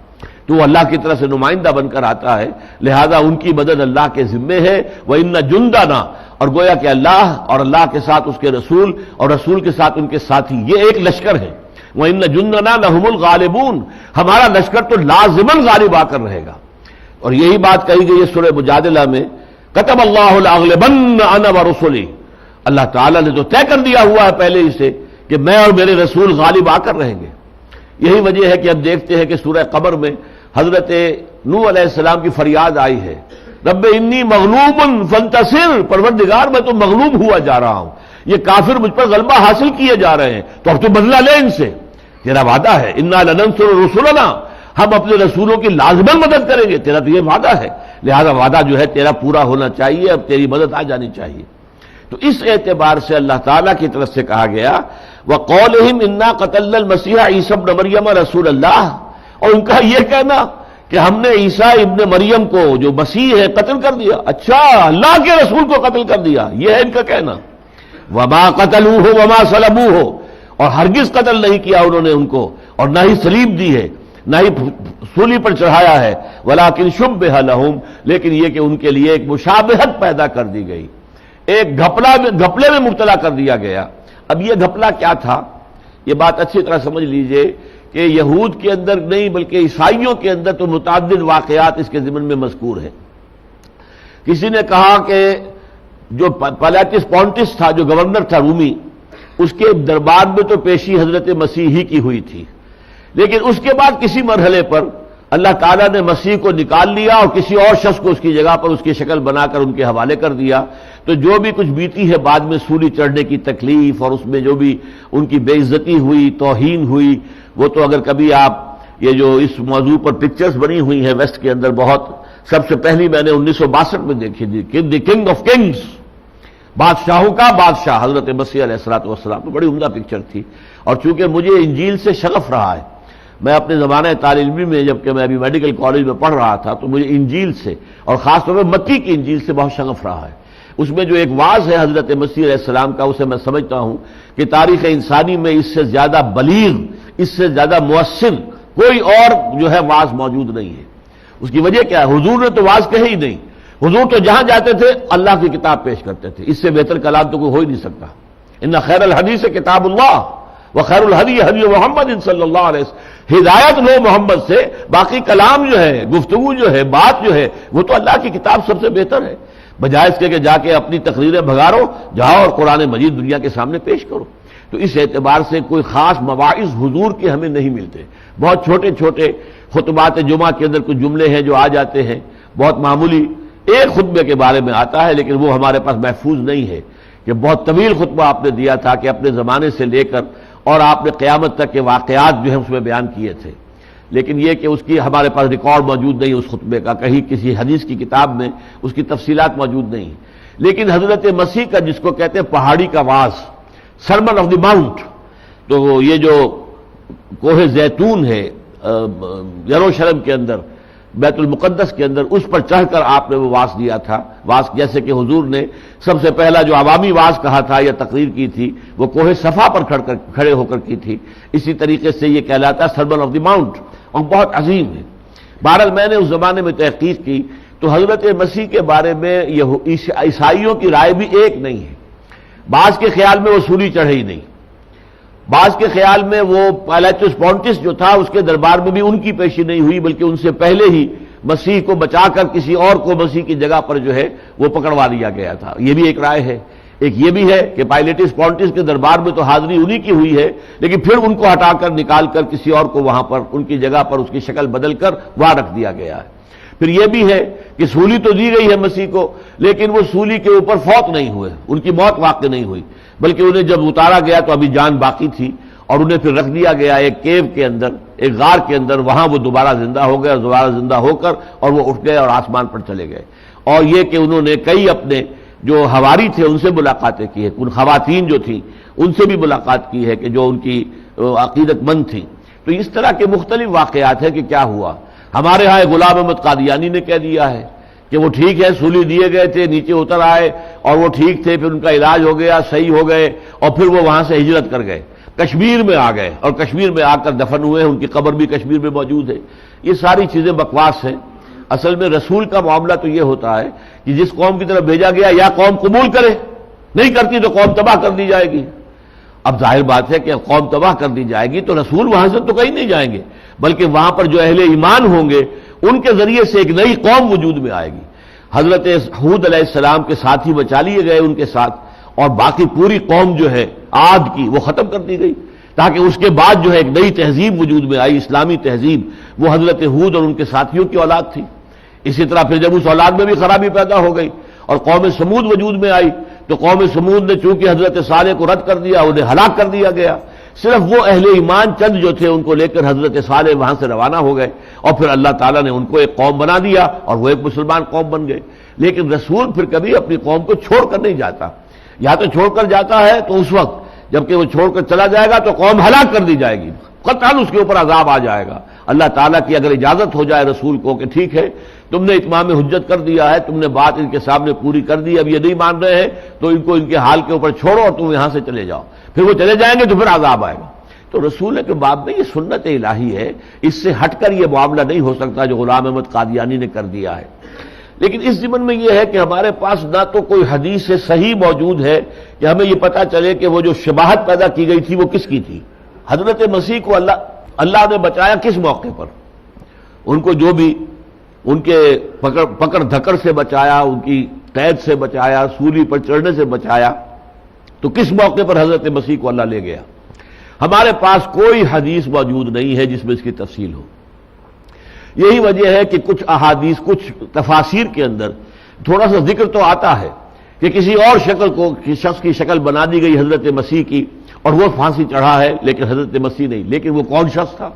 تو وہ اللہ کی طرف سے نمائندہ بن کر آتا ہے، لہذا ان کی مدد اللہ کے ذمے ہے۔ وَإِنَّ جُنْدَنَا، اور گویا کہ اللہ اور اللہ کے ساتھ اس کے رسول اور رسول کے ساتھ ان کے ساتھی، یہ ایک لشکر ہے۔ وَإِنَّ جُنْدَنَا لَهُمُ الْغَالِبُونَ، ہمارا لشکر تو لازماً غالب آ کر رہے گا، اور یہی بات کہی گئی ہے سورہ مجادلہ میں، كَتَبَ اللَّهُ لَأَغْلِبَنَّ أَنَا وَرُسُلِي، اللہ تعالیٰ نے تو طے کر دیا ہوا ہے پہلے ہی سے کہ میں اور میرے رسول غالب آ کر رہیں گے۔ یہی وجہ ہے کہ اب دیکھتے ہیں کہ سورہ قمر میں حضرت نوح علیہ السلام کی فریاد آئی ہے، رب انی مغلوب فانتصر، پروردگار میں تو مغلوب ہوا جا رہا ہوں، یہ کافر مجھ پر غلبہ حاصل کیے جا رہے ہیں، تو اب تو بدلہ لے ان سے، تیرا وعدہ ہے انا لننصر رسلنا، ہم اپنے رسولوں کی لازماً مدد کریں گے، تیرا تو یہ وعدہ ہے، لہذا وعدہ جو ہے تیرا پورا ہونا چاہیے، اب تیری مدد آ جانی چاہیے۔ تو اس اعتبار سے اللہ تعالیٰ کی طرف سے کہا گیا وَقَوْلِهِمْ إِنَّا قَتَلْنَا الْمَسِيحَ عِيسَى ابْنَ مَرْيَمَ رَسُولَ اللَّهِ، اور ان کا یہ کہنا کہ ہم نے عیسیٰ ابن مریم کو جو مسیح ہے قتل کر دیا، اچھا اللہ کے رسول کو قتل کر دیا، یہ ہے ان کا کہنا۔ وَمَا قَتَلُوهُ وَمَا صَلَبُوهُ، اور ہرگز قتل نہیں کیا انہوں نے ان کو، اور نہ ہی صلیب دی ہے، نہ ہی سولی پر چڑھایا ہے، وَلَٰكِنْ شُبِّهَ لَهُمْ، لیکن یہ کہ ان کے لیے ایک مشابہت پیدا کر دی گئی، ایک گھپلے میں مبتلا کر دیا گیا۔ اب یہ گھپلا کیا تھا، یہ بات اچھی طرح سمجھ لیجئے کہ یہود کے اندر نہیں بلکہ عیسائیوں کے اندر تو متعدد واقعات اس کے ضمن میں مذکور ہیں۔ کسی نے کہا کہ جو پلاٹس پونٹس تھا، جو گورنر تھا رومی، اس کے دربار میں تو پیشی حضرت مسیح ہی کی ہوئی تھی، لیکن اس کے بعد کسی مرحلے پر اللہ تعالیٰ نے مسیح کو نکال لیا اور کسی اور شخص کو اس کی جگہ پر اس کی شکل بنا کر ان کے حوالے کر دیا، تو جو بھی کچھ بیتی ہے بعد میں سولی چڑھنے کی تکلیف اور اس میں جو بھی ان کی بے عزتی ہوئی، توہین ہوئی، وہ تو اگر کبھی آپ یہ جو اس موضوع پر پکچرز بنی ہوئی ہیں ویسٹ کے اندر، بہت سب سے پہلی میں نے 1962 میں دیکھی تھی، دی کنگ آف کنگز، بادشاہوں کا بادشاہ حضرت مسیح علیہ الصلوۃ والسلام، تو بڑی عمدہ پکچر تھی۔ اور چونکہ مجھے انجیل سے شغف رہا ہے، میں اپنے زمانہ طالب علمی میں جبکہ میں ابھی میڈیکل کالج میں پڑھ رہا تھا، تو مجھے انجیل سے اور خاص طور پہ متی کی انجیل سے بہت شغف رہا ہے۔ اس میں جو ایک واعظ ہے حضرت مسیح علیہ السلام کا، اسے میں سمجھتا ہوں کہ تاریخ انسانی میں اس سے زیادہ بلیغ، اس سے زیادہ مؤثر کوئی اور جو ہے واعظ موجود نہیں ہے۔ اس کی وجہ کیا ہے؟ حضور نے تو واعظ کہے ہی نہیں، حضور تو جہاں جاتے تھے اللہ کی کتاب پیش کرتے تھے، اس سے بہتر کلام تو کوئی ہو ہی نہیں سکتا۔ ان خیر الحدیث کتاب اللہ وخیر الہدی ہدی محمد صلی اللہ علیہ وسلم، ہدایت لو محمد سے، باقی کلام جو ہے، گفتگو جو ہے، بات جو ہے، وہ تو اللہ کی کتاب سب سے بہتر ہے، بجائے اس کے کہ جا کے اپنی تقریریں بھگارو، جاؤ اور قرآن مجید دنیا کے سامنے پیش کرو۔ تو اس اعتبار سے کوئی خاص مواعظ حضور کے ہمیں نہیں ملتے، بہت چھوٹے چھوٹے خطبات جمعہ کے اندر کچھ جملے ہیں جو آ جاتے ہیں، بہت معمولی ایک خطبے کے بارے میں آتا ہے، لیکن وہ ہمارے پاس محفوظ نہیں ہے کہ بہت طویل خطبہ آپ نے دیا تھا کہ اپنے زمانے سے لے کر اور آپ نے قیامت تک کے واقعات جو ہیں اس میں بیان کیے تھے، لیکن یہ کہ اس کی ہمارے پاس ریکارڈ موجود نہیں اس خطبے کا، کہیں کسی حدیث کی کتاب میں اس کی تفصیلات موجود نہیں۔ لیکن حضرت مسیح کا جس کو کہتے ہیں پہاڑی کا واعظ، سرمن آف دی ماؤنٹ، تو یہ جو کوہ زیتون ہے یروشلم کے اندر، بیت المقدس کے اندر، اس پر چڑھ کر آپ نے وہ واعظ دیا تھا۔ واعظ جیسے کہ حضور نے سب سے پہلا جو عوامی واعظ کہا تھا یا تقریر کی تھی وہ کوہ صفا پر کھڑے ہو کر کی تھی، اسی طریقے سے یہ کہلاتا ہے سرمن آف دی ماؤنٹ، اور بہت عظیم ہے۔ بہرحال میں نے اس زمانے میں تحقیق کی تو حضرت مسیح کے بارے میں یہ عیسائیوں کی رائے بھی ایک نہیں ہے۔ بعض کے خیال میں وہ سولی چڑھے ہی نہیں، بعض کے خیال میں وہ پیلاطس پونٹس جو تھا اس کے دربار میں بھی ان کی پیشی نہیں ہوئی، بلکہ ان سے پہلے ہی مسیح کو بچا کر کسی اور کو مسیح کی جگہ پر جو ہے وہ پکڑوا دیا گیا تھا، یہ بھی ایک رائے ہے۔ ایک یہ بھی ہے کہ پیلاطس پونٹس کے دربار میں تو حاضری انہی کی ہوئی ہے، لیکن پھر ان کو ہٹا کر نکال کر کسی اور کو وہاں پر ان کی جگہ پر اس کی شکل بدل کر وہاں رکھ دیا گیا ہے۔ پھر یہ بھی ہے کہ سولی تو دی گئی ہے مسیح کو، لیکن وہ سولی کے اوپر فوت نہیں ہوئے، ان کی موت واقع نہیں ہوئی، بلکہ انہیں جب اتارا گیا تو ابھی جان باقی تھی، اور انہیں پھر رکھ دیا گیا ایک کیو کے اندر، ایک غار کے اندر، وہاں وہ دوبارہ زندہ ہو گئے، اور دوبارہ زندہ ہو کر اور وہ اٹھ گئے اور آسمان پر چلے گئے۔ اور یہ کہ انہوں نے کئی اپنے جو حواری تھے ان سے ملاقاتیں کی ہیں، ان خواتین جو تھیں ان سے بھی ملاقات کی ہے کہ جو ان کی عقیدت مند تھیں۔ تو اس طرح کے مختلف واقعات ہیں کہ کیا ہوا۔ ہمارے ہاں غلام احمد قادیانی نے کہہ دیا ہے کہ وہ ٹھیک ہے، سولی دیے گئے تھے، نیچے اتر آئے اور وہ ٹھیک تھے، پھر ان کا علاج ہو گیا، صحیح ہو گئے، اور پھر وہ وہاں سے ہجرت کر گئے، کشمیر میں آ گئے اور کشمیر میں آ کر دفن ہوئے، ان کی قبر بھی کشمیر میں موجود ہے۔ یہ ساری چیزیں بکواس ہیں۔ اصل میں رسول کا معاملہ تو یہ ہوتا ہے کہ جس قوم کی طرف بھیجا گیا یا قوم قبول کرے، نہیں کرتی تو قوم تباہ کر دی جائے گی۔ اب ظاہر بات ہے کہ قوم تباہ کر دی جائے گی تو رسول وہاں سے تو کہیں نہیں جائیں گے، بلکہ وہاں پر جو اہل ایمان ہوں گے ان کے ذریعے سے ایک نئی قوم وجود میں آئے گی۔ حضرت ہود علیہ السلام کے ساتھی بچا لیے گئے ان کے ساتھ، اور باقی پوری قوم جو ہے عاد کی وہ ختم کر دی گئی، تاکہ اس کے بعد جو ہے ایک نئی تہذیب وجود میں آئی، اسلامی تہذیب، وہ حضرت ہود اور ان کے ساتھیوں کی اولاد تھی۔ اسی طرح پھر جب اس اولاد میں بھی خرابی پیدا ہو گئی اور قوم سمود وجود میں آئی تو قوم سمود نے چونکہ حضرت صالح کو رد کر دیا، انہیں ہلاک کر دیا گیا۔ صرف وہ اہل ایمان چند جو تھے ان کو لے کر حضرت صالح وہاں سے روانہ ہو گئے، اور پھر اللہ تعالیٰ نے ان کو ایک قوم بنا دیا اور وہ ایک مسلمان قوم بن گئے۔ لیکن رسول پھر کبھی اپنی قوم کو چھوڑ کر نہیں جاتا، یا تو چھوڑ کر جاتا ہے تو اس وقت جبکہ وہ چھوڑ کر چلا جائے گا تو قوم ہلاک کر دی جائے گی، قطعاً اس کے اوپر عذاب آ جائے گا۔ اللہ تعالیٰ کی اگر اجازت ہو جائے رسول کو کہ ٹھیک ہے تم نے اتمام حجت کر دیا ہے، تم نے بات ان کے سامنے پوری کر دی، اب یہ نہیں مان رہے ہیں تو ان کو ان کے حال کے اوپر چھوڑو اور تم یہاں سے چلے جاؤ، پھر وہ چلے جائیں گے تو پھر عذاب آئے گا۔ تو رسول کے باب میں یہ سنت الہی ہے، اس سے ہٹ کر یہ معاملہ نہیں ہو سکتا جو غلام احمد قادیانی نے کر دیا ہے۔ لیکن اس ضمن میں یہ ہے کہ ہمارے پاس نہ تو کوئی حدیث صحیح موجود ہے کہ ہمیں یہ پتہ چلے کہ وہ جو شباہت پیدا کی گئی تھی وہ کس کی تھی۔ حضرت مسیح کو اللہ نے بچایا کس موقع پر؟ ان کو جو بھی ان کے پکڑ دھکڑ سے بچایا، ان کی قید سے بچایا، سولی پر چڑھنے سے بچایا، تو کس موقع پر حضرت مسیح کو اللہ لے گیا؟ ہمارے پاس کوئی حدیث موجود نہیں ہے جس میں اس کی تفصیل ہو۔ یہی وجہ ہے کہ کچھ احادیث، کچھ تفاسیر کے اندر تھوڑا سا ذکر تو آتا ہے کہ کسی اور شکل کو شخص کی شکل بنا دی گئی حضرت مسیح کی اور وہ پھانسی چڑھا ہے، لیکن حضرت مسیح نہیں۔ لیکن وہ کون شخص تھا؟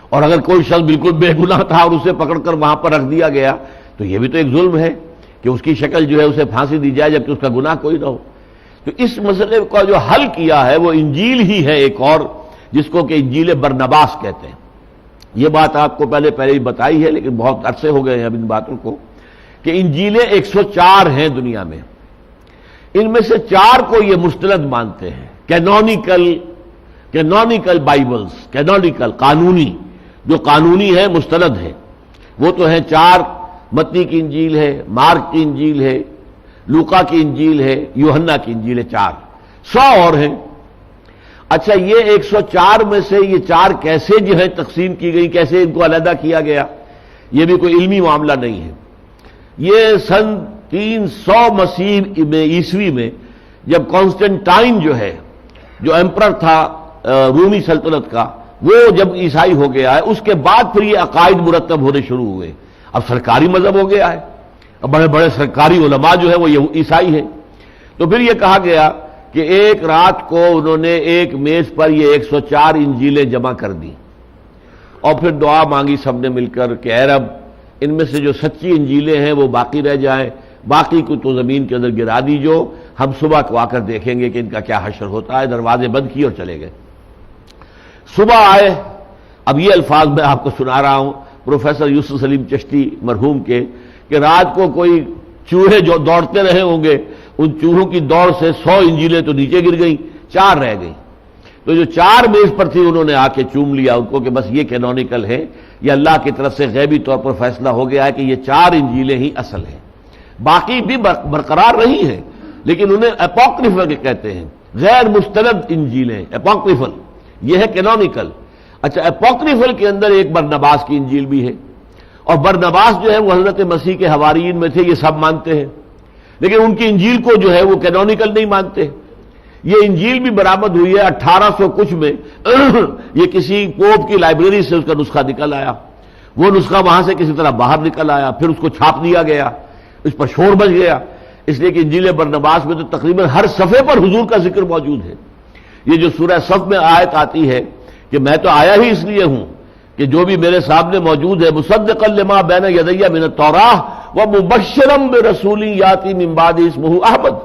اور اگر کوئی شخص بالکل بے گناہ تھا اور اسے پکڑ کر وہاں پر رکھ دیا گیا تو یہ بھی تو ایک ظلم ہے۔ کہ اس کی شکل جو ہے اسے پھانسی دی جائے جبکہ اس کا گناہ کوئی نہ ہو. تو اس مسئلے کا جو حل کیا ہے وہ انجیل ہی ہے ایک اور، جس کو کہ انجیل برنباس کہتے ہیں. یہ بات آپ کو پہلے ہی بتائی ہے لیکن بہت عرصے ہو گئے ہیں اب ان باتوں کو، کہ انجیلیں 104 ہیں دنیا میں. ان میں سے 4 کو یہ مستند مانتے ہیں، کینونیکل بائبلز، کینونیکل قانونی، جو قانونی ہے مستند ہے. وہ تو ہیں 4، متی کی انجیل ہے، مارک کی انجیل ہے، لوقا کی انجیل ہے، یوحنا کی انجیل ہے. 4، 100 اور ہیں. اچھا یہ 104 میں سے یہ 4 کیسے جو ہے تقسیم کی گئی، کیسے ان کو علیحدہ کیا گیا، یہ بھی کوئی علمی معاملہ نہیں ہے. یہ سن 300 عیسوی میں جب کانسٹنٹائن جو ہے، جو ایمپرر تھا رومی سلطنت کا، وہ جب عیسائی ہو گیا ہے، اس کے بعد پھر یہ عقائد مرتب ہونے شروع ہوئے. اب سرکاری مذہب ہو گیا ہے، اب بڑے بڑے سرکاری علماء جو ہے وہ عیسائی ہیں. تو پھر یہ کہا گیا کہ ایک رات کو انہوں نے ایک میز پر یہ 104 انجیلیں جمع کر دی، اور پھر دعا مانگی سب نے مل کر کہ اے رب ان میں سے جو سچی انجیلیں ہیں وہ باقی رہ جائیں، باقی کو تو زمین کے اندر گرا دیجو، ہم صبح کو آ کر دیکھیں گے کہ ان کا کیا حشر ہوتا ہے. دروازے بند کیے اور چلے گئے. صبح آئے. اب یہ الفاظ میں آپ کو سنا رہا ہوں پروفیسر یوسف سلیم چشتی مرحوم کے، کہ رات کو کوئی چوہے جو دوڑتے رہے ہوں گے، ان چوہوں کی دوڑ سے 100 انجیلیں تو نیچے گر گئیں، 4 رہ گئیں. تو جو 4 میز پر تھی انہوں نے آ کے چوم لیا ان کو کہ بس یہ کینونیکل ہے، یہ اللہ کی طرف سے غیبی طور پر فیصلہ ہو گیا ہے کہ یہ 4 انجیلیں ہی اصل ہیں. باقی بھی برقرار رہی ہیں لیکن انہیں اپوکریفل کہتے ہیں، غیر مستند انجیلیں. اپوکریفل یہ ہے کینونیکل. اچھا اپوکریفل کے اندر ایک برنباس کی انجیل بھی ہے، اور برنباس جو ہے وہ حضرت مسیح کے حواریین میں تھے، یہ سب مانتے ہیں، لیکن ان کی انجیل کو جو ہے وہ کینونیکل نہیں مانتے. یہ انجیل بھی برآمد ہوئی ہے 1800 کچھ میں. یہ کسی پوپ کی لائبریری سے اس کا نسخہ نکل آیا، وہ نسخہ وہاں سے کسی طرح باہر نکل آیا، پھر اس کو چھاپ دیا گیا، اس پر شور بچ گیا. اس لیے کہ انجیل برنباس میں تو تقریباً ہر صفحے پر حضور کا ذکر موجود ہے. یہ جو سورہ صف میں آیت آتی ہے کہ میں تو آیا ہی اس لیے ہوں کہ جو بھی میرے سامنے موجود ہے، مصدقا لما بین یدی من التوراہ ومبشرا برسول یاتی من بعد اسمہ احمد.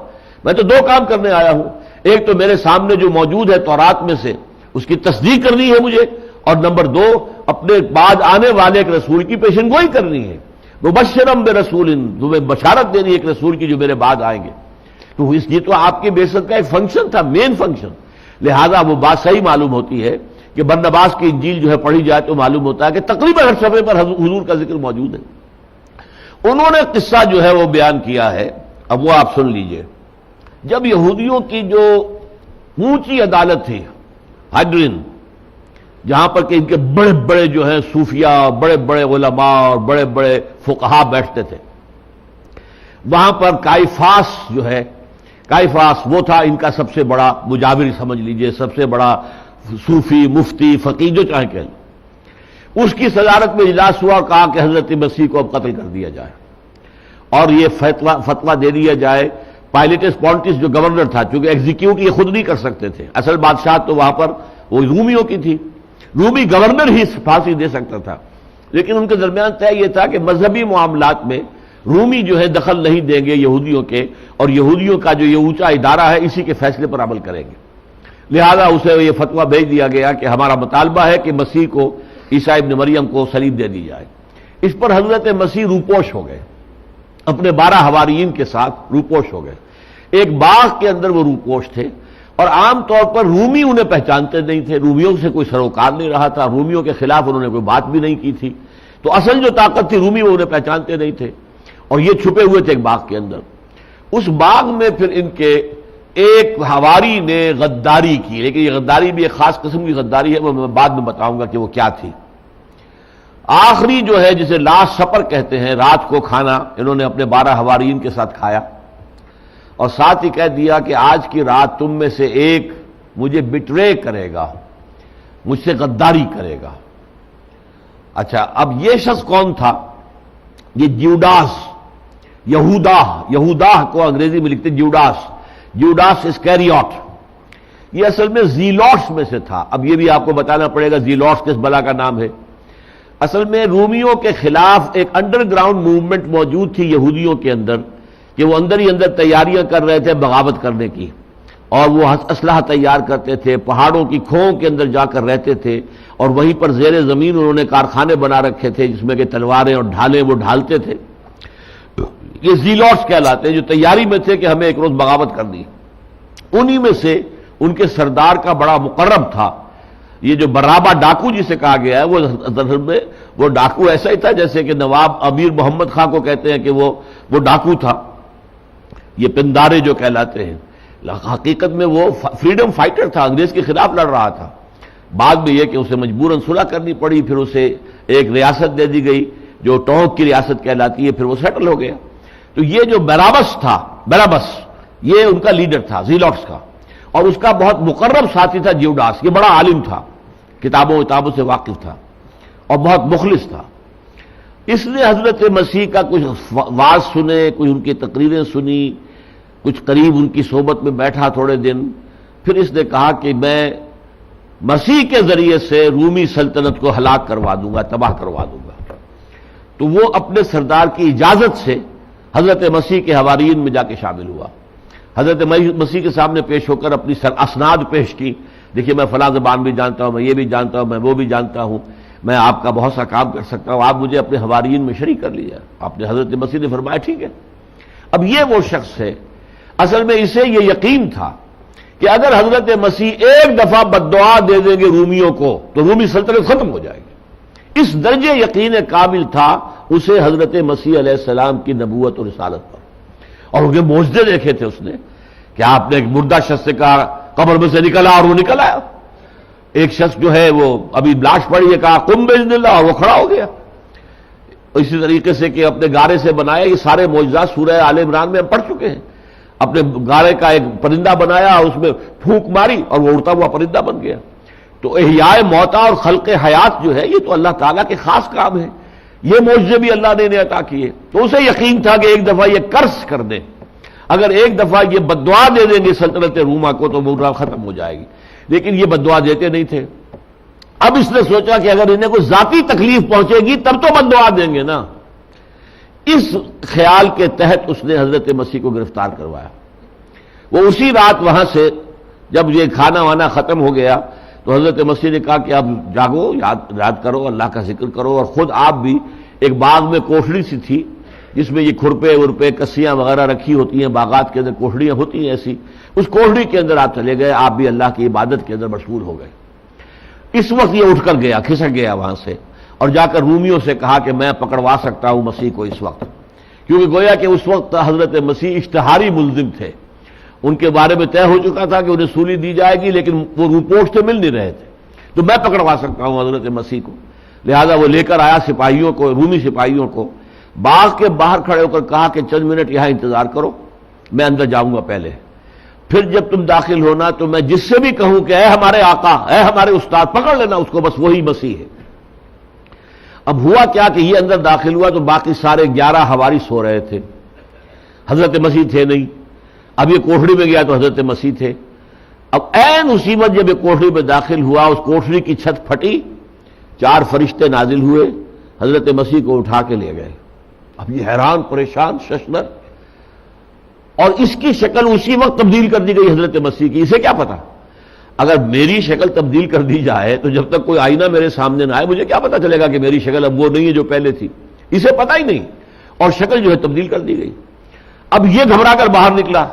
میں تو 2 کام کرنے آیا ہوں، ایک تو میرے سامنے جو موجود ہے تورات میں سے اس کی تصدیق کرنی ہے مجھے، اور نمبر 2 اپنے بعد آنے والے ایک رسول کی پیشن گوئی کرنی ہے. مبشرا برسول، تمہیں بشارت دینی ہے ایک رسول کی جو میرے بعد آئیں گے. تو اس یہ تو آپ کے بعثت کا ایک فنکشن تھا، مین فنکشن. لہذا وہ بات صحیح معلوم ہوتی ہے کہ برنباس کی انجیل جو ہے پڑھی جائے تو معلوم ہوتا ہے کہ تقریباً ہر صفحے پر حضور کا ذکر موجود ہے. انہوں نے قصہ جو ہے وہ بیان کیا ہے، اب وہ آپ سن لیجئے. جب یہودیوں کی جو اونچی عدالت تھی ہیڈرین، جہاں پر کہ ان کے بڑے بڑے جو ہیں صوفیاء، بڑے بڑے علماء اور بڑے بڑے فقہا بیٹھتے تھے، وہاں پر کائفاس جو ہے، کائفاس وہ تھا ان کا سب سے بڑا مجاور سمجھ لیجئے، سب سے بڑا صوفی، مفتی، فقیہ جو چاہے کہہ لیں. اس کی صدارت میں اجلاس ہوا اور کہا کہ حضرت مسیح کو اب قتل کر دیا جائے، اور یہ فتویٰ دے دیا جائے. پائلیٹس پونٹس جو گورنر تھا، چونکہ ایگزیکیوٹ یہ خود نہیں کر سکتے تھے، اصل بادشاہ تو وہاں پر وہ رومیوں کی تھی، رومی گورنر ہی پھانسی دے سکتا تھا، لیکن ان کے درمیان طے یہ تھا کہ مذہبی معاملات میں رومی جو ہے دخل نہیں دیں گے یہودیوں کے، اور یہودیوں کا جو یہ اونچا ادارہ ہے اسی کے فیصلے پر عمل کریں گے. لہذا اسے یہ فتویٰ بھیج دیا گیا کہ ہمارا مطالبہ ہے کہ مسیح کو، عیسیٰ ابن مریم کو صلیب دے دی جائے. اس پر حضرت مسیح روپوش ہو گئے، اپنے 12 حواریین کے ساتھ روپوش ہو گئے. ایک باغ کے اندر وہ روپوش تھے، اور عام طور پر رومی انہیں پہچانتے نہیں تھے، رومیوں سے کوئی سروکار نہیں رہا تھا، رومیوں کے خلاف انہوں نے کوئی بات بھی نہیں کی تھی. تو اصل جو طاقت تھی رومی وہ انہیں پہچانتے نہیں تھے، اور یہ چھپے ہوئے تھے ایک باغ کے اندر. اس باغ میں پھر ان کے ایک حواری نے غداری کی، لیکن یہ غداری بھی ایک خاص قسم کی غداری ہے، وہ میں بعد میں بتاؤں گا کہ وہ کیا تھی. آخری جو ہے جسے لاسٹ سپر کہتے ہیں، رات کو کھانا انہوں نے اپنے 12 حواریین کے ساتھ کھایا، اور ساتھ ہی کہہ دیا کہ آج کی رات تم میں سے ایک مجھے بٹرے کرے گا، مجھ سے غداری کرے گا. اچھا اب یہ شخص کون تھا؟ یہ جیوڈاس، یہودا کو انگریزی میں لکھتے جیوڈاس اسکیریوٹ. یہ اصل میں زیلوٹس میں سے تھا. اب یہ بھی آپ کو بتانا پڑے گا زیلوٹس کس بلا کا نام ہے. اصل میں رومیوں کے خلاف ایک انڈر گراؤنڈ موومنٹ موجود تھی یہودیوں کے اندر کہ وہ اندر ہی اندر تیاریاں کر رہے تھے بغاوت کرنے کی، اور وہ اسلحہ تیار کرتے تھے، پہاڑوں کی کھوؤں کے اندر جا کر رہتے تھے، اور وہیں پر زیر زمین انہوں نے کارخانے بنا رکھے تھے جس میں کہ تلواریں اور ڈھالیں وہ ڈھالتے تھے۔ یہ زیلوٹس کہلاتے ہیں، جو تیاری میں تھے کہ ہمیں ایک روز بغاوت کرنی۔ انہی میں سے ان کے سردار کا بڑا مقرب تھا یہ جو برابا ڈاکو جسے کہا گیا ہے، وہ اصل میں وہ ڈاکو ایسا ہی تھا جیسے کہ نواب امیر محمد خان کو کہتے ہیں کہ وہ ڈاکو تھا، یہ پندارے جو کہلاتے ہیں، حقیقت میں وہ فریڈم فائٹر تھا، انگریز کے خلاف لڑ رہا تھا۔ بعد میں یہ کہ اسے مجبوراً صلح کرنی پڑی، پھر اسے ایک ریاست دے دی گئی جو ٹونک کی ریاست کہلاتی ہے، پھر وہ سیٹل ہو گیا۔ تو یہ جو بیرابس یہ ان کا لیڈر تھا زیلوٹس کا، اور اس کا بہت مقرب ساتھی تھا جیوڈاس، یہ بڑا عالم تھا، کتابوں سے واقف تھا اور بہت مخلص تھا۔ اس نے حضرت مسیح کا کچھ واعظ سنے، کچھ ان کی تقریریں سنی، کچھ قریب ان کی صحبت میں بیٹھا تھوڑے دن، پھر اس نے کہا کہ میں مسیح کے ذریعے سے رومی سلطنت کو ہلاک کروا دوں گا، تباہ کروا دوں گا۔ تو وہ اپنے سردار کی اجازت سے حضرت مسیح کے حواریین میں جا کے شامل ہوا، حضرت مسیح کے سامنے پیش ہو کر اپنی اسناد پیش کی، دیکھیے میں فلاں زبان بھی جانتا ہوں، میں یہ بھی جانتا ہوں، میں وہ بھی جانتا ہوں، میں آپ کا بہت سا کام کر سکتا ہوں، آپ مجھے اپنے حواریین میں شریک کر لیا۔ آپ نے حضرت مسیح نے فرمایا ٹھیک ہے۔ اب یہ وہ شخص ہے، اصل میں اسے یہ یقین تھا کہ اگر حضرت مسیح ایک دفعہ بددعا دے دیں گے رومیوں کو تو رومی سلطنت ختم ہو جائے گی۔ اس درجے یقین کامل تھا اسے حضرت مسیح علیہ السلام کی نبوت اور رسالت پر، اور انہیں معجزے دیکھے تھے اس نے کہ آپ نے ایک مردہ شخص سے کہا قبر میں سے نکلا اور وہ نکل آیا، ایک شخص جو ہے وہ ابھی لاش پڑی ہے کہا قم باذن اللہ اور وہ کھڑا ہو گیا۔ اسی طریقے سے کہ اپنے گارے سے بنایا، یہ سارے معجزات سورہ آل عمران میں ہم پڑھ چکے ہیں۔ اپنے گارے کا ایک پرندہ بنایا، اس میں پھونک ماری اور وہ اڑتا ہوا پرندہ بن گیا۔ تو احیاء موتا اور خلق حیات جو ہے یہ تو اللہ تعالیٰ کے خاص کام ہے، یہ معجزے بھی اللہ نے انہیں عطا کیے۔ تو اسے یقین تھا کہ ایک دفعہ یہ قرض کر دیں، اگر ایک دفعہ یہ بددعا دے دیں گے سلطنت روما کو تو وہ ختم ہو جائے گی، لیکن یہ بددعا دیتے نہیں تھے۔ اب اس نے سوچا کہ اگر انہیں کوئی ذاتی تکلیف پہنچے گی تب تو بددعا دیں گے نا۔ اس خیال کے تحت اس نے حضرت مسیح کو گرفتار کروایا۔ وہ اسی رات وہاں سے جب یہ کھانا وانا ختم ہو گیا تو حضرت مسیح نے کہا کہ اب جاگو، یاد کرو، اللہ کا ذکر کرو، اور خود آپ بھی ایک باغ میں کوٹھڑی سی تھی جس میں یہ کھرپے ورپے کسیاں وغیرہ رکھی ہوتی ہیں، باغات کے اندر کوٹھڑیاں ہوتی ہیں ایسی، اس کوٹھڑی کے اندر آپ چلے گئے، آپ بھی اللہ کی عبادت کے اندر مشغول ہو گئے۔ اس وقت یہ اٹھ کر گیا، کھسک گیا وہاں سے، اور جا کر رومیوں سے کہا کہ میں پکڑوا سکتا ہوں مسیح کو اس وقت، کیونکہ گویا کہ اس وقت حضرت مسیح اشتہاری ملزم تھے، ان کے بارے میں طے ہو چکا تھا کہ انہیں سولی دی جائے گی، لیکن وہ رپورٹ سے مل نہیں رہے تھے، تو میں پکڑوا سکتا ہوں حضرت مسیح کو۔ لہذا وہ لے کر آیا سپاہیوں کو، رومی سپاہیوں کو، باغ کے باہر کھڑے ہو کر کہا کہ چند منٹ یہاں انتظار کرو، میں اندر جاؤں گا پہلے، پھر جب تم داخل ہونا تو میں جس سے بھی کہوں کہ اے ہمارے آقا، اے ہمارے استاد، پکڑ لینا اس کو، بس وہی مسیح ہے۔ اب ہوا کیا کہ یہ اندر داخل ہوا تو باقی سارے 11 حواری سو رہے تھے، حضرت مسیح تھے نہیں۔ اب یہ کوٹھڑی میں گیا تو حضرت مسیح تھے۔ اب عین اسی وقت جب یہ کوٹھڑی میں داخل ہوا، اس کوٹھڑی کی چھت پھٹی، 4 فرشتے نازل ہوئے، حضرت مسیح کو اٹھا کے لے گئے۔ اب یہ حیران پریشان ششدر، اور اس کی شکل اسی وقت تبدیل کر دی گئی حضرت مسیح کی۔ اسے کیا پتا، اگر میری شکل تبدیل کر دی جائے تو جب تک کوئی آئینہ میرے سامنے نہ آئے مجھے کیا پتا چلے گا کہ میری شکل اب وہ نہیں ہے جو پہلے تھی، اسے پتا ہی نہیں، اور شکل جو ہے تبدیل کر دی گئی۔ اب یہ گھبرا کر باہر نکلا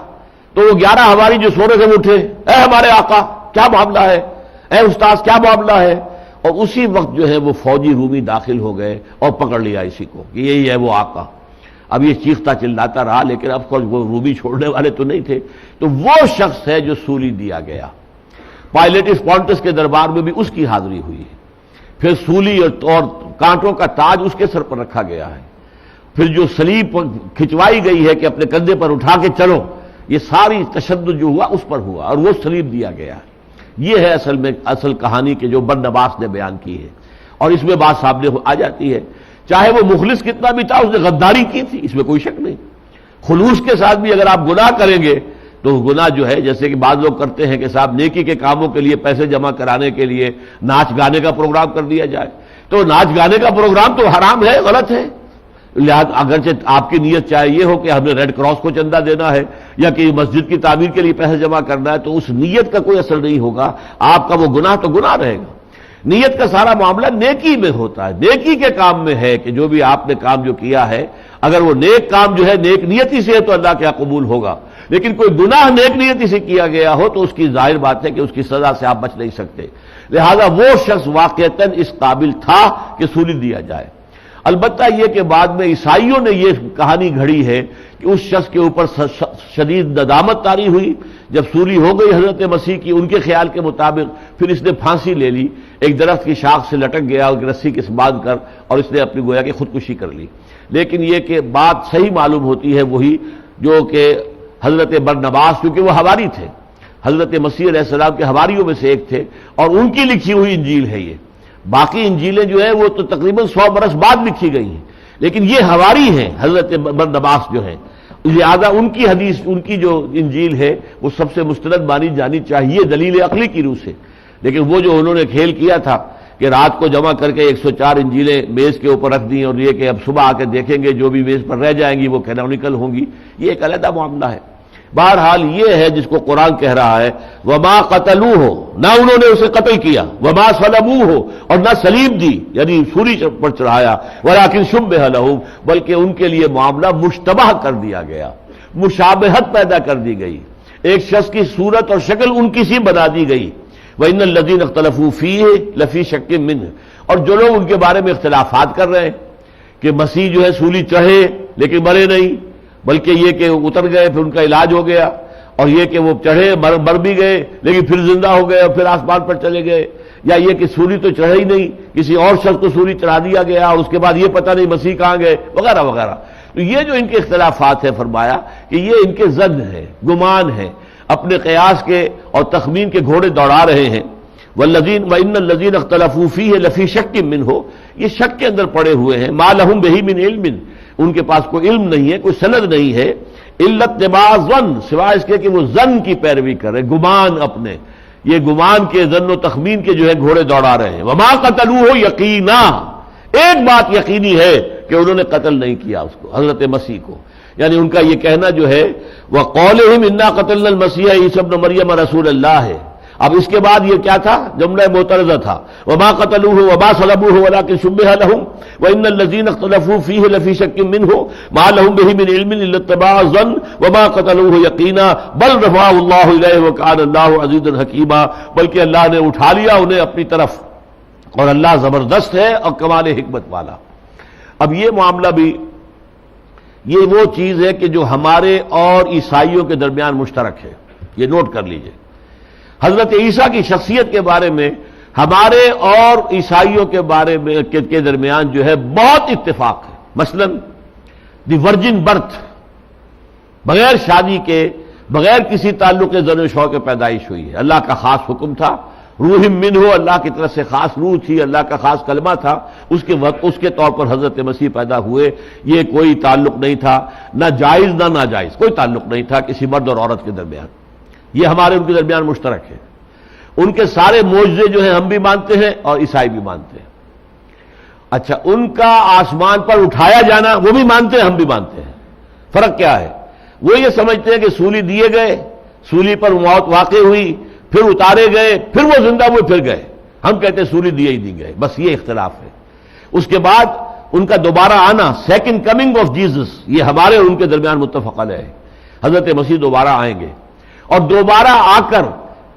تو وہ 11 حواری جو سو رہے تھے وہ اٹھے، اے ہمارے آقا کیا معاملہ ہے، اے استاذ کیا معاملہ ہے، اور اسی وقت جو ہے وہ فوجی رومی داخل ہو گئے اور پکڑ لیا اسی کو کہ یہی ہے وہ آقا۔ اب یہ چیختا چلاتا رہا، لیکن اب کورس وہ رومی چھوڑنے والے تو نہیں تھے، تو وہ شخص ہے جو سولی دیا گیا۔ پائلیٹس پونٹس کے دربار میں بھی اس کی حاضری ہوئی ہے، پھر سولی اور کانٹوں کا تاج اس کے سر پر رکھا گیا ہے، پھر جو صلیب کھچوائی گئی ہے کہ اپنے کندھے پر اٹھا کے چلو، یہ ساری تشدد جو ہوا اس پر ہوا اور وہ صلیب دیا گیا ہے۔ یہ ہے اصل کہانی کہ جو برنباس نے بیان کی ہے، اور اس میں بات سامنے آ جاتی ہے، چاہے وہ مخلص کتنا بھی تھا اس نے غداری کی تھی، اس میں کوئی شک نہیں۔ خلوص کے ساتھ بھی اگر آپ گناہ کریں گے تو گناہ جو ہے، جیسے کہ بعض لوگ کرتے ہیں کہ صاحب نیکی کے کاموں کے لیے پیسے جمع کرانے کے لیے ناچ گانے کا پروگرام کر دیا جائے، تو ناچ گانے کا پروگرام تو حرام ہے، غلط ہے. لہٰذا اگرچہ آپ کی نیت چاہے یہ ہو کہ ہمیں ریڈ کراس کو چندہ دینا ہے یا کہ مسجد کی تعمیر کے لیے پیسے جمع کرنا ہے، تو اس نیت کا کوئی اثر نہیں ہوگا. آپ کا وہ گناہ تو گناہ رہے گا. نیت کا سارا معاملہ نیکی میں ہوتا ہے، نیکی کے کام میں ہے کہ جو بھی آپ نے کام جو کیا ہے، اگر وہ نیک کام جو ہے نیک نیتی سے ہے تو اللہ کے یہاں قبول ہوگا. لیکن کوئی گناہ نیک نیتی سے کیا گیا ہو تو اس کی ظاہر بات ہے کہ اس کی سزا سے آپ بچ نہیں سکتے. لہذا وہ شخص واقعتاً اس قابل تھا کہ سولی دیا جائے. البتہ یہ کہ بعد میں عیسائیوں نے یہ کہانی گھڑی ہے کہ اس شخص کے اوپر شدید ندامت طاری ہوئی جب سولی ہو گئی حضرت مسیح کی. ان کے خیال کے مطابق پھر اس نے پھانسی لے لی، ایک درخت کی شاخ سے لٹک گیا اور رسی کے باندھ کر، اور اس نے اپنی گویا کہ خودکشی کر لی. لیکن یہ کہ بات صحیح معلوم ہوتی ہے وہی جو کہ حضرت برنباس، کیونکہ وہ حواری تھے، حضرت مسیح علیہ السلام کے حواریوں میں سے ایک تھے، اور ان کی لکھی ہوئی انجیل ہے یہ. باقی انجیلیں جو ہیں وہ تو تقریباً 100 برس بعد لکھی گئی ہیں، لیکن یہ حواری ہیں حضرت برنباس جو ہیں. لہذا ان کی حدیث، ان کی جو انجیل ہے وہ سب سے مستند مانی جانی چاہیے دلیل عقلی کی روح سے. لیکن وہ جو انہوں نے کھیل کیا تھا کہ رات کو جمع کر کے 104 انجیلیں میز کے اوپر رکھ دیں اور یہ کہ اب صبح آ کے دیکھیں گے جو بھی میز پر رہ جائیں گی وہ کینونیکل ہوں گی، یہ ایک علیحدہ معاملہ ہے. بہرحال یہ ہے جس کو قرآن کہہ رہا ہے وما قتلوہ، نہ انہوں نے اسے قتل کیا، وما صلبوہ، اور نہ صلیب دی یعنی سولی پر چڑھایا، ولکن شبہ لہم، بلکہ ان کے لیے معاملہ مشتبہ کر دیا گیا، مشابہت پیدا کر دی گئی، ایک شخص کی صورت اور شکل ان کی سی بنا دی گئی. وَإِنَّ الَّذِينَ اخْتَلَفُوا فِيهِ لَفِي شَكٍّ مِّنْهُ، اور جو لوگ ان کے بارے میں اختلافات کر رہے ہیں کہ مسیح جو ہے سولی چڑھے لیکن مرے نہیں، بلکہ یہ کہ اتر گئے پھر ان کا علاج ہو گیا، اور یہ کہ وہ چڑھے مر بھی گئے لیکن پھر زندہ ہو گئے اور پھر آسمان پر چلے گئے، یا یہ کہ سولی تو چڑھے ہی نہیں، کسی اور شخص کو سولی چڑھا دیا گیا اور اس کے بعد یہ پتہ نہیں مسیح کہاں گئے، وغیرہ وغیرہ. تو یہ جو ان کے اختلافات ہیں، فرمایا کہ یہ ان کے ظن ہے، گمان ہے، اپنے قیاس کے اور تخمین کے گھوڑے دوڑا رہے ہیں. وَإِنَّ الَّذِينَ اخْتَلَفُوا فِيهِ لَفِي شَكٍّ مِّنْهُ، یہ شک کے اندر پڑے ہوئے ہیں. مَا لَهُم بِهِ مِنْ عِلْمٍ، ان کے پاس کوئی علم نہیں ہے، کوئی سند نہیں ہے. إِلَّا اتِّبَاعَ الظَّنِّ، سوائے اس کے کہ وہ ظن کی پیروی کرے، گمان اپنے، یہ گمان کے ظن و تخمین کے جو ہے گھوڑے دوڑا رہے ہیں. وَمَا قَتَلُوهُ يَقِينًا، ایک بات یقینی ہے کہ انہوں نے قتل نہیں کیا اس کو، حضرت مسیح کو. یعنی ان کا یہ کہنا جو ہے وَقَوْلِهِمْ إِنَّا قَتَلْنَا الْمَسِيحَ عِيسَى ابْنَ مَرْيَمَ رَسُولَ اللَّهِ ہے. اب اس کے بعد یہ کیا تھا؟ جملہ معترضہ تھا. وَمَا قَتَلُوهُ وَمَا صَلَبُوهُ وَلَكِنْ شُبِّهَ لَهُمْ وَإِنَّ الَّذِينَ اخْتَلَفُوا فِيهِ لَفِي شَكٍّ مِّنْهُ مَا لَهُم بِهِ مِنْ عِلْمٍ إِلَّا اتِّبَاعَ الظَّنِّ وَمَا قَتَلُوهُ يَقِينًا بَلْ رَفَعَهُ اللَّهُ إِلَيْهِ وَكَانَ اللَّهُ عَزِيزًا حَكِيمًا، بلکہ اللہ نے اٹھا لیا انہیں اپنی طرف، اور اللہ زبردست ہے اور کمال حکمت والا. اب یہ معاملہ بھی یہ وہ چیز ہے کہ جو ہمارے اور عیسائیوں کے درمیان مشترک ہے، یہ نوٹ کر لیجئے. حضرت عیسیٰ کی شخصیت کے بارے میں ہمارے اور عیسائیوں کے بارے میں کے درمیان جو ہے بہت اتفاق ہے. مثلا دی ورجن برتھ، بغیر شادی کے، بغیر کسی تعلق کے زن و شوق کے پیدائش ہوئی ہے. اللہ کا خاص حکم تھا، روح منہ، اللہ کی طرف سے خاص روح تھی، اللہ کا خاص کلمہ تھا، اس کے وقت اس کے طور پر حضرت مسیح پیدا ہوئے. یہ کوئی تعلق نہیں تھا، نہ جائز نہ ناجائز، کوئی تعلق نہیں تھا کسی مرد اور عورت کے درمیان. یہ ہمارے ان کے درمیان مشترک ہے. ان کے سارے معجزے جو ہیں ہم بھی مانتے ہیں اور عیسائی بھی مانتے ہیں. اچھا، ان کا آسمان پر اٹھایا جانا وہ بھی مانتے ہیں، ہم بھی مانتے ہیں. فرق کیا ہے؟ وہ یہ سمجھتے ہیں کہ سولی دیے گئے، سولی پر موت واقع ہوئی، پھر اتارے گئے، پھر وہ زندہ ہوئے، پھر گئے. ہم کہتے ہیں سولی دیے ہی نہیں گئے، بس یہ اختلاف ہے. اس کے بعد ان کا دوبارہ آنا، سیکنڈ کمنگ آف جیزس، یہ ہمارے اور ان کے درمیان متفق علیہ ہے. حضرت مسیح دوبارہ آئیں گے اور دوبارہ آ کر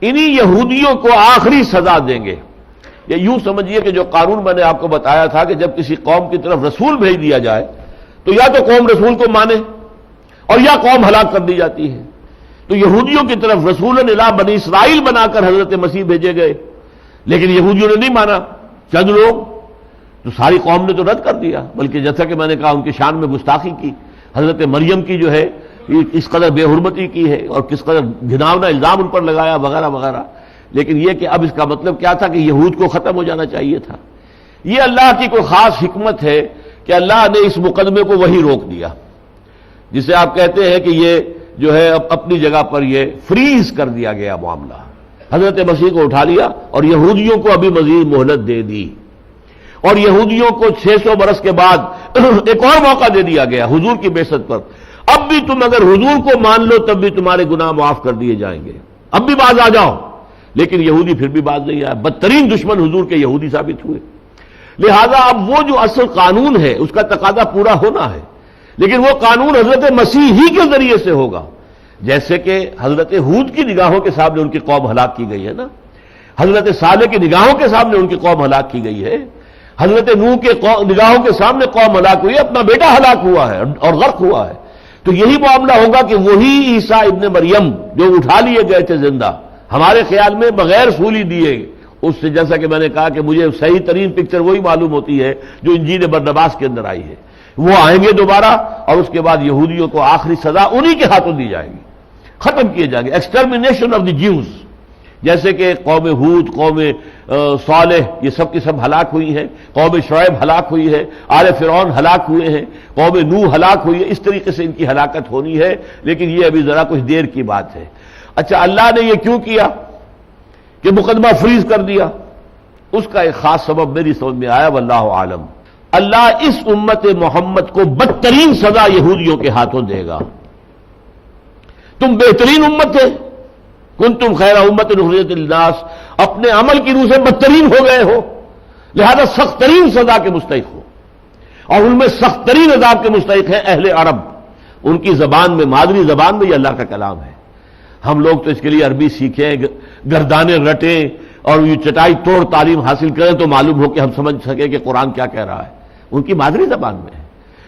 انہی یہودیوں کو آخری سزا دیں گے. یہ یوں سمجھیے کہ جو قانون میں نے آپ کو بتایا تھا کہ جب کسی قوم کی طرف رسول بھیج دیا جائے تو یا تو قوم رسول کو مانے اور یا قوم ہلاک کر دی جاتی ہے. تو یہودیوں کی طرف رسول الی بنی اسرائیل بنا کر حضرت مسیح بھیجے گئے، لیکن یہودیوں نے نہیں مانا، چند لوگ، تو ساری قوم نے تو رد کر دیا. بلکہ جیسا کہ میں نے کہا ان کی شان میں گستاخی کی، حضرت مریم کی جو ہے اس قدر بے حرمتی کی ہے اور کس قدر گھناؤنا الزام ان پر لگایا وغیرہ وغیرہ. لیکن یہ کہ اب اس کا مطلب کیا تھا کہ یہود کو ختم ہو جانا چاہیے تھا. یہ اللہ کی کوئی خاص حکمت ہے کہ اللہ نے اس مقدمے کو وہی روک دیا، جسے آپ کہتے ہیں کہ یہ جو ہے اپنی جگہ پر یہ فریز کر دیا گیا معاملہ. حضرت مسیح کو اٹھا لیا اور یہودیوں کو ابھی مزید مہلت دے دی. اور یہودیوں کو 600 برس کے بعد ایک اور موقع دے دیا گیا حضور کی بعثت پر، اب بھی تم اگر حضور کو مان لو تب بھی تمہارے گناہ معاف کر دیے جائیں گے، اب بھی باز آ جاؤ۔ لیکن یہودی پھر بھی باز نہیں آیا، بدترین دشمن حضور کے یہودی ثابت ہوئے۔ لہذا اب وہ جو اصل قانون ہے اس کا تقاضا پورا ہونا ہے، لیکن وہ قانون حضرت مسیح ہی کے ذریعے سے ہوگا۔ جیسے کہ حضرت ہود کی نگاہوں کے سامنے ان کی قوم ہلاک کی گئی ہے نا، حضرت صالح کی نگاہوں کے سامنے ان کی قوم ہلاک کی گئی ہے، حضرت نوح کے نگاہوں کے سامنے قوم ہلاک ہوئی ہے، اپنا بیٹا ہلاک ہوا ہے اور غرق ہوا ہے۔ تو یہی معاملہ ہوگا کہ وہی عیسیٰ ابن مریم جو اٹھا لیے گئے تھے زندہ، ہمارے خیال میں بغیر سولی دیے، اس سے جیسا کہ میں نے کہا کہ مجھے صحیح ترین پکچر وہی معلوم ہوتی ہے جو انجیل برنباس کے اندر آئی ہے، وہ آئیں گے دوبارہ اور اس کے بعد یہودیوں کو آخری سزا انہی کے ہاتھوں دی جائے گی، ختم کیے جائیں گے، ایکسٹرمینیشن آف دی جیوز۔ جیسے کہ قوم ہود، قوم صالح، یہ سب کی سب ہلاک ہوئی ہیں، قوم شعیب ہلاک ہوئی ہے، آل فرعون ہلاک ہوئے ہیں، قوم نوح ہلاک ہوئی ہے، اس طریقے سے ان کی ہلاکت ہونی ہے، لیکن یہ ابھی ذرا کچھ دیر کی بات ہے۔ اچھا، اللہ نے یہ کیوں کیا کہ مقدمہ فریز کر دیا؟ اس کا ایک خاص سبب میری سمجھ میں آیا، واللہ عالم۔ اللہ اس امت محمد کو بدترین سزا یہودیوں کے ہاتھوں دے گا۔ تم بہترین امت تھے، کنتم خیر امت اخرجت للناس، اپنے عمل کی روح سے بدترین ہو گئے ہو، لہذا سخت ترین سزا کے مستحق ہو، اور ان میں سخت ترین عذاب کے مستحق ہیں اہل عرب۔ ان کی زبان میں، مادری زبان میں یہ اللہ کا کلام ہے۔ ہم لوگ تو اس کے لیے عربی سیکھیں، گردانیں رٹیں اور یہ چٹائی توڑ تعلیم حاصل کریں تو معلوم ہو کہ ہم سمجھ سکیں کہ قرآن کیا کہہ رہا ہے، ان کی مادری زبان میں ہے۔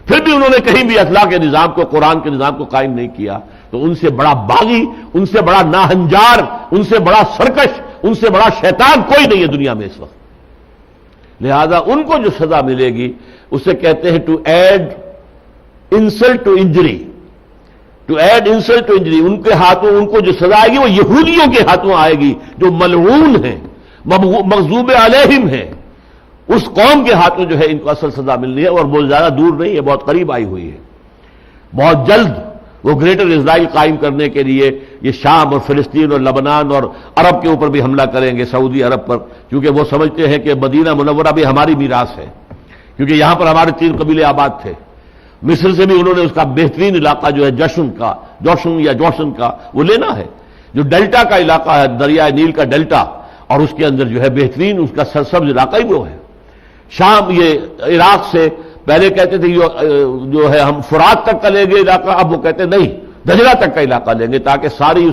پھر بھی انہوں نے کہیں بھی اخلاق کے نظام کو، قرآن کے نظام کو قائم نہیں کیا، تو ان سے بڑا باغی، ان سے بڑا ناہنجار، ان سے بڑا سرکش، ان سے بڑا شیطان کوئی نہیں ہے دنیا میں اس وقت۔ لہذا ان کو جو سزا ملے گی اسے کہتے ہیں to add insult to injury, to add insult to injury. ان کے ہاتھوں ان کو جو سزا آئے گی وہ یہودیوں کے ہاتھوں آئے گی جو ملعون ہیں، مغضوب علیہم ہیں، اس قوم کے ہاتھوں جو ہے ان کو اصل سزا ملنی ہے، اور وہ زیادہ دور نہیں ہے، بہت قریب آئی ہوئی ہے۔ بہت جلد وہ گریٹر اسرائیل قائم کرنے کے لیے یہ شام اور فلسطین اور لبنان اور عرب کے اوپر بھی حملہ کریں گے، سعودی عرب پر، کیونکہ وہ سمجھتے ہیں کہ مدینہ منورہ بھی ہماری میراث ہے، کیونکہ یہاں پر ہمارے 3 قبیلے آباد تھے۔ مصر سے بھی انہوں نے اس کا بہترین علاقہ جو ہے جوشن کا وہ لینا ہے، جو ڈیلٹا کا علاقہ ہے، دریائے نیل کا ڈیلٹا، اور اس کے اندر جو ہے بہترین اس کا سرسبز علاقہ ہی وہ ہے۔ شام، یہ عراق سے پہلے کہتے تھے جو ہے ہم فرات تک کا لیں گے علاقہ، اب وہ کہتے نہیں دجلہ تک کا علاقہ لیں گے، تاکہ ساری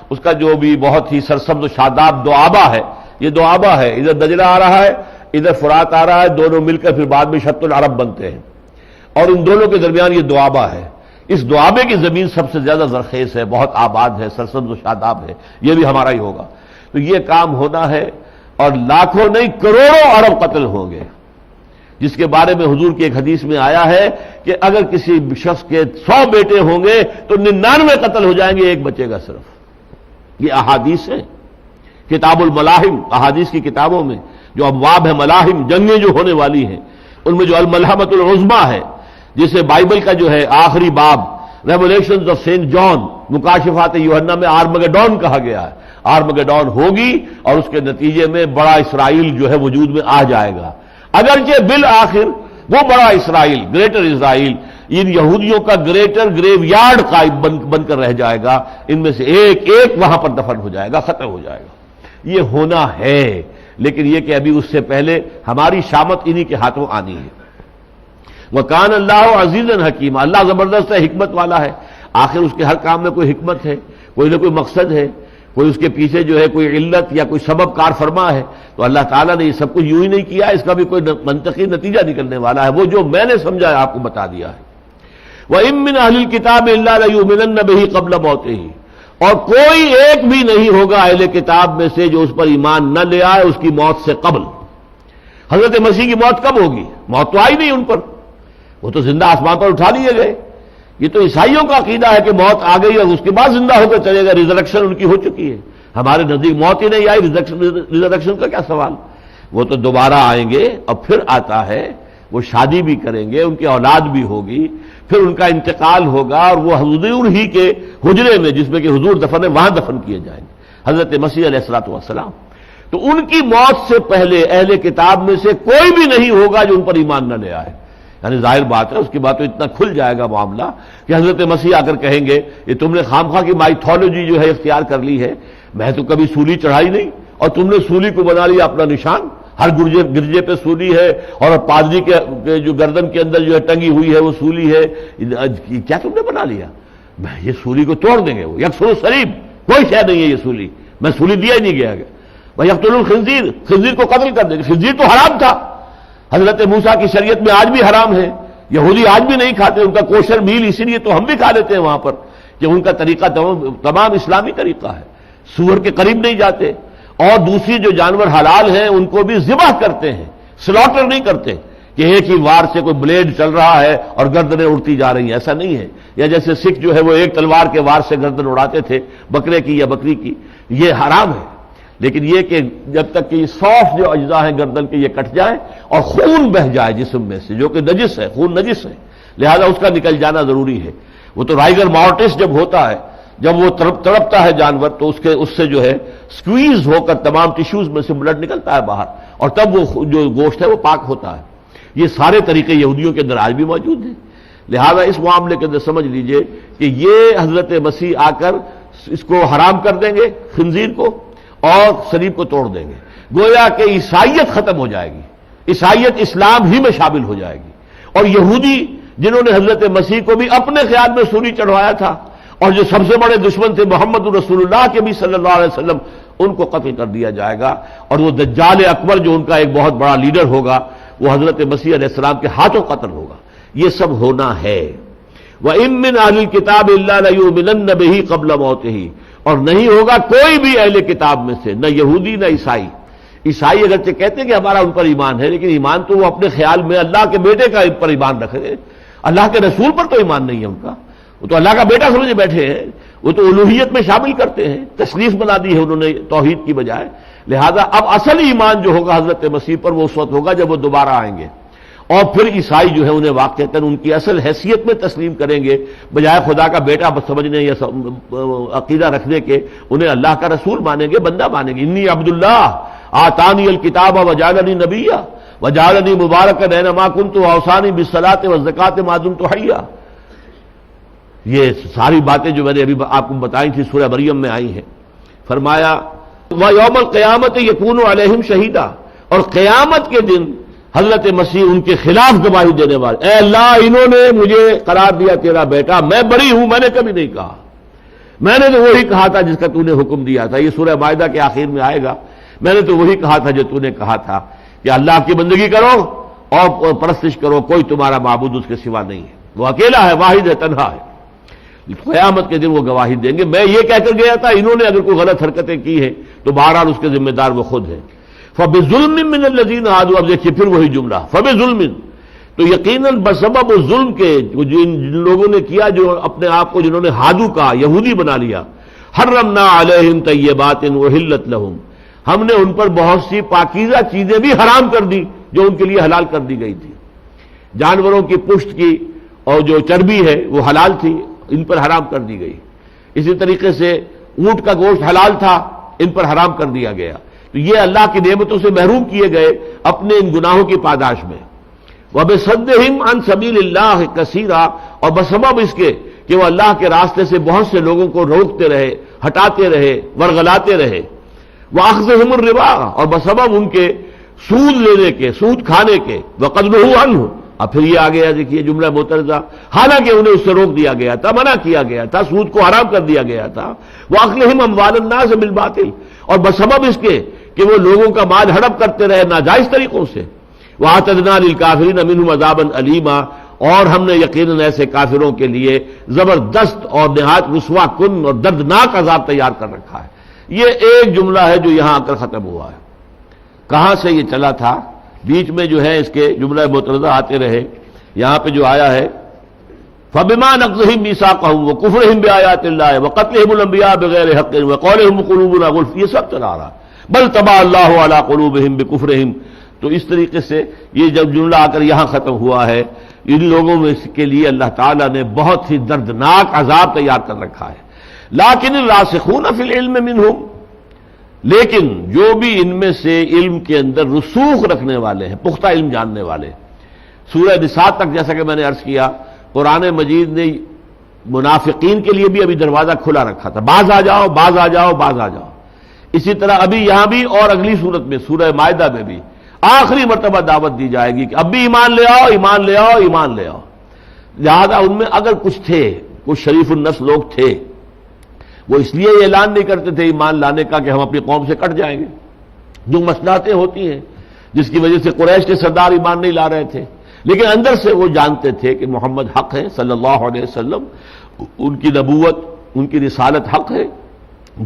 اس کا جو بھی بہت ہی سرسبز و شاداب دوآبہ ہے، یہ دوآبہ ہے، ادھر دجلہ آ رہا ہے، ادھر فرات آ رہا ہے، دونوں مل کر پھر بعد میں شط العرب بنتے ہیں، اور ان دونوں کے درمیان یہ دوآبہ ہے۔ اس دوآبے کی زمین سب سے زیادہ زرخیز ہے، بہت آباد ہے، سرسبز و شاداب ہے، یہ بھی ہمارا ہی ہوگا۔ تو یہ کام ہونا ہے، اور لاکھوں نہیں کروڑوں عرب قتل ہوں گے، جس کے بارے میں حضور کی ایک حدیث میں آیا ہے کہ اگر کسی شخص کے 100 بیٹے ہوں گے تو 99 قتل ہو جائیں گے، ایک بچے گا صرف۔ یہ احادیث ہے، کتاب الملاحم، احادیث کی کتابوں میں جو ابواب ہے ملاحم، جنگیں جو ہونے والی ہیں، ان میں جو الملحمۃ العظمیٰ ہے، جسے بائبل کا جو ہے آخری باب ریولیشنز آف سینٹ جان، مکاشفات یوحنا میں آرمگڈون کہا گیا ہے، آرمگڈون ہوگی اور اس کے نتیجے میں بڑا اسرائیل جو ہے وجود میں آ جائے گا، اگرچہ بالآخر وہ بڑا اسرائیل، گریٹر اسرائیل، ان یہودیوں کا گریٹر گریو یارڈ قائم بن کر رہ جائے گا، ان میں سے ایک ایک وہاں پر دفن ہو جائے گا، ختم ہو جائے گا۔ یہ ہونا ہے، لیکن یہ کہ ابھی اس سے پہلے ہماری شامت انہی کے ہاتھوں آنی ہے۔ وَكَانَ اللَّهُ عَزِيزًا حَكِيمًا، اللہ زبردست ہے، حکمت والا ہے۔ آخر اس کے ہر کام میں کوئی حکمت ہے، کوئی نہ کوئی مقصد ہے، کوئی اس کے پیچھے جو ہے کوئی علت یا کوئی سبب کار فرما ہے، تو اللہ تعالیٰ نے یہ سب کچھ یوں ہی نہیں کیا، اس کا بھی کوئی منطقی نتیجہ نکلنے والا ہے، وہ جو میں نے سمجھا ہے آپ کو بتا دیا ہے۔ وَإِن مِّنْ أَهْلِ الْكِتَابِ إِلَّا لَيُؤْمِنَنَّ بِهِ قَبْلَ مَوْتِهِ، اور کوئی ایک بھی نہیں ہوگا اہل کتاب میں سے جو اس پر ایمان نہ لے آئے اس کی موت سے قبل۔ حضرت مسیح کی موت کب ہوگی؟ موت تو آئی نہیں ان پر، وہ تو زندہ آسمان پر اٹھا لیے گئے۔ یہ تو عیسائیوں کا عقیدہ ہے کہ موت آ گئی اور اس کے بعد زندہ ہو کر چلے گا، ریزریکشن ان کی ہو چکی ہے۔ ہمارے نزدیک موت ہی نہیں آئی، ریزریکشن کا کیا سوال؟ وہ تو دوبارہ آئیں گے، اور پھر آتا ہے وہ شادی بھی کریں گے، ان کی اولاد بھی ہوگی، پھر ان کا انتقال ہوگا، اور وہ حضور ہی کے حجرے میں جس میں کہ حضور دفن ہے وہاں دفن کیے جائیں گے، حضرت مسیح علیہ الصلوۃ والسلام۔ تو ان کی موت سے پہلے اہل کتاب میں سے کوئی بھی نہیں ہوگا جو ان پر ایمان نہ لے آئے. یعنی ظاہر بات ہے اس کے بعد تو اتنا کھل جائے گا معاملہ کہ حضرت مسیح آ کر کہیں گے یہ تم نے خامخواہ کی مائتھولوجی جو ہے اختیار کر لی ہے، میں تو کبھی سولی چڑھائی نہیں اور تم نے سولی کو بنا لیا اپنا نشان. ہر گرجے پہ سولی ہے اور پادری کے جو گردن کے اندر جو ہے ٹنگی ہوئی ہے وہ سولی ہے. کیا تم نے بنا لیا؟ میں یہ سولی کو توڑ دیں گے. وہ یکسر سلیم، کوئی شے نہیں ہے یہ سولی، میں سولی دیا ہی نہیں گیا گا. وہ یقتل الخنزیر، خنزیر کو قتل کر دیں گے. خنزیر تو حرام تھا، حضرت موسیٰ کی شریعت میں آج بھی حرام ہے. یہودی آج بھی نہیں کھاتے، ان کا کوشر میل اسی لیے تو ہم بھی کھا لیتے ہیں وہاں پر کہ ان کا طریقہ تمام اسلامی طریقہ ہے. سور کے قریب نہیں جاتے، اور دوسری جو جانور حلال ہیں ان کو بھی ذبح کرتے ہیں، سلاٹر نہیں کرتے کہ ایک ہی وار سے کوئی بلیڈ چل رہا ہے اور گردنیں اڑتی جا رہی ہیں، ایسا نہیں ہے. یا جیسے سکھ جو ہے وہ ایک تلوار کے وار سے گردن اڑاتے تھے بکرے کی یا بکری کی، یہ حرام ہے. لیکن یہ کہ جب تک کہ یہ سافٹ جو اجزاء ہیں گردن کے یہ کٹ جائیں اور خون بہ جائے جسم میں سے، جو کہ نجس ہے، خون نجس ہے، لہذا اس کا نکل جانا ضروری ہے. وہ تو رائگر مارٹس جب ہوتا ہے، جب وہ تڑپتا ہے جانور تو اس سے جو ہے سکویز ہو کر تمام ٹیشوز میں سے بلڈ نکلتا ہے باہر، اور تب وہ جو گوشت ہے وہ پاک ہوتا ہے. یہ سارے طریقے یہودیوں کے اندر آج بھی موجود ہیں. لہذا اس معاملے کے اندر سمجھ لیجئے کہ یہ حضرت مسیح آ کر اس کو حرام کر دیں گے، خنزیر کو، اور صلیب کو توڑ دیں گے. گویا کہ عیسائیت ختم ہو جائے گی، عیسائیت اسلام ہی میں شامل ہو جائے گی. اور یہودی جنہوں نے حضرت مسیح کو بھی اپنے خیال میں سولی چڑھوایا تھا اور جو سب سے بڑے دشمن تھے محمد رسول اللہ کے بھی صلی اللہ علیہ وسلم، ان کو قتل کر دیا جائے گا. اور وہ دجال اکبر جو ان کا ایک بہت بڑا لیڈر ہوگا وہ حضرت مسیح علیہ السلام کے ہاتھوں قتل ہوگا. یہ سب ہونا ہے. وَإِن مِّنْ أَهْلِ الْكِتَابِ إِلَّا لَيُؤْمِنَنَّ بِهِ قَبْلَ مَوْتِهِ، اور نہیں ہوگا کوئی بھی اہل کتاب میں سے، نہ یہودی نہ عیسائی. عیسائی اگرچہ کہتے ہیں کہ ہمارا ان پر ایمان ہے، لیکن ایمان تو وہ اپنے خیال میں اللہ کے بیٹے کا پر ایمان رکھیں گے، اللہ کے رسول پر تو ایمان نہیں ہے ان کا. وہ تو اللہ کا بیٹا سمجھے بیٹھے ہیں، وہ تو الوہیت میں شامل کرتے ہیں، تشریف بنا دی ہے انہوں نے توحید کی بجائے. لہذا اب اصل ایمان جو ہوگا حضرت مسیح پر وہ اس وقت ہوگا جب وہ دوبارہ آئیں گے. اور پھر عیسائی جو ہے انہیں واقعتاً ان کی اصل حیثیت میں تسلیم کریں گے، بجائے خدا کا بیٹا سمجھنے یا عقیدہ رکھنے کے انہیں اللہ کا رسول مانیں گے، بندہ مانیں گے. انی عبداللہ آتانی الکتاب وجعلنی نبیا وجعلنی مبارکا اینما کنت واوصانی بالصلاۃ والزکاۃ ما دمت حیا. یہ ساری باتیں جو میں نے ابھی آپ کو بتائی تھی سورہ مریم میں آئی ہیں. فرمایا وَيَوْمَ الْقِيَامَةِ يَكُونُ عَلَيْهِمْ شَهِيدًا، اور قیامت کے دن حضرت مسیح ان کے خلاف گواہی دینے والے. اے اللہ انہوں نے مجھے قرار دیا تیرا بیٹا، میں بری ہوں، میں نے کبھی نہیں کہا، میں نے تو وہی کہا تھا جس کا تو نے حکم دیا تھا. یہ سورہ مائدہ کے آخر میں آئے گا. میں نے تو وہی کہا تھا جو تو نے کہا تھا کہ اللہ کی بندگی کرو اور پرستش کرو، کوئی تمہارا معبود اس کے سوا نہیں ہے، وہ اکیلا ہے، واحد ہے، تنہا ہے. قیامت کے دن وہ گواہی دیں گے میں یہ کہہ کر گیا تھا، انہوں نے اگر کوئی غلط حرکتیں کی ہیں تو بہرحال اس کے ذمہ دار وہ خود ہیں. فَبِظُلْمٍ مِّنَ الَّذِينَ هَادُوا، اب دیکھیے پھر وہی جملہ فَبِظُلْمٍ، تو یقیناً بسبب ظلم کے جن لوگوں نے کیا، جو اپنے آپ کو جنہوں نے ہادو کہا، یہودی بنا لیا. حرمنا علیہم طیبات احلت لہم، ہم نے ان پر بہت سی پاکیزہ چیزیں بھی حرام کر دی جو ان کے لیے حلال کر دی گئی تھی. جانوروں کی پشت کی اور جو چربی ہے وہ حلال تھی، ان پر حرام کر دی گئی. اسی طریقے سے اونٹ کا گوشت حلال تھا، ان پر حرام کر دیا گیا. تو یہ اللہ کی نعمتوں سے محروم کیے گئے اپنے ان گناہوں کی پاداش میں. وَبِصَدِّهِمْ عَنْ سَبِيلِ اللَّهِ كَثِيرًا، اور بسبب اس کے کہ وہ اللہ کے راستے سے بہت سے لوگوں کو روکتے رہے، ہٹاتے رہے، ورغلاتے رہے. وَأَخْذِهِمُ الرِّبَا، اور بسبب ان کے سود لینے کے، سود کھانے کے. وَقَدْ نُهُوا عَنْهُ، اب پھر یہ آ گیا دیکھیے جملہ معترضہ، حالانکہ انہیں اس سے روک دیا گیا تھا، منع کیا گیا تھا، سود کو حرام کر دیا گیا تھا. وَأَخْذِهِمْ أَمْوَالَ النَّاسِ بِالْبَاطِلِ، اور بسبب اس کے کہ وہ لوگوں کا مال ہڑپ کرتے رہے ناجائز طریقوں سے. وَأَعْتَدْنَا لِلْكَافِرِينَ مِنْهُمْ عَذَابًا أَلِيمًا، اور ہم نے یقیناً ایسے کافروں کے لیے زبردست اور نہایت رسوا کن اور دردناک عذاب تیار کر رکھا ہے. یہ ایک جملہ ہے جو یہاں آ کر ختم ہوا ہے. کہاں سے یہ چلا تھا؟ بیچ میں جو ہے اس کے جملہ معترضہ آتے رہے. یہاں پہ جو آیا ہے فَبِمَا نَقْضِهِم مِّيثَاقَهُمْ وَكُفْرِهِم بِآيَاتِ اللَّهِ وَقَتْلِهِمُ الْأَنبِيَاءَ بِغَيْرِ حَقٍّ وَقَوْلِهِمْ قُلُوبُنَا غُلْفٌ، یہ سب چلا رہا. بل طبع اللہ علی قلوبہم بکفرہم. تو اس طریقے سے یہ جب جملہ آ کر یہاں ختم ہوا ہے، ان لوگوں میں کے لیے اللہ تعالیٰ نے بہت ہی دردناک عذاب تیار کر رکھا ہے. لیکن الراسخون فی العلم منہم، لیکن جو بھی ان میں سے علم کے اندر رسوخ رکھنے والے ہیں، پختہ علم جاننے والے، سورہ نساء تک جیسا کہ میں نے عرض کیا، قرآن مجید نے منافقین کے لیے بھی ابھی دروازہ کھلا رکھا تھا، باز آ جاؤ باز آ جاؤ باز آ جاؤ۔ اسی طرح ابھی یہاں بھی اور اگلی صورت میں سورہ مائدہ میں بھی آخری مرتبہ دعوت دی جائے گی کہ اب بھی ایمان لے آؤ ایمان لے آؤ ایمان لے آؤ۔ لہذا ان میں اگر کچھ تھے، کچھ شریف النفس لوگ تھے، وہ اس لیے اعلان نہیں کرتے تھے ایمان لانے کا کہ ہم اپنی قوم سے کٹ جائیں گے، جو مصلحتیں ہوتی ہیں جس کی وجہ سے قریش کے سردار ایمان نہیں لا رہے تھے، لیکن اندر سے وہ جانتے تھے کہ محمد حق ہے صلی اللہ علیہ وسلم، ان کی نبوت، ان کی رسالت حق ہے،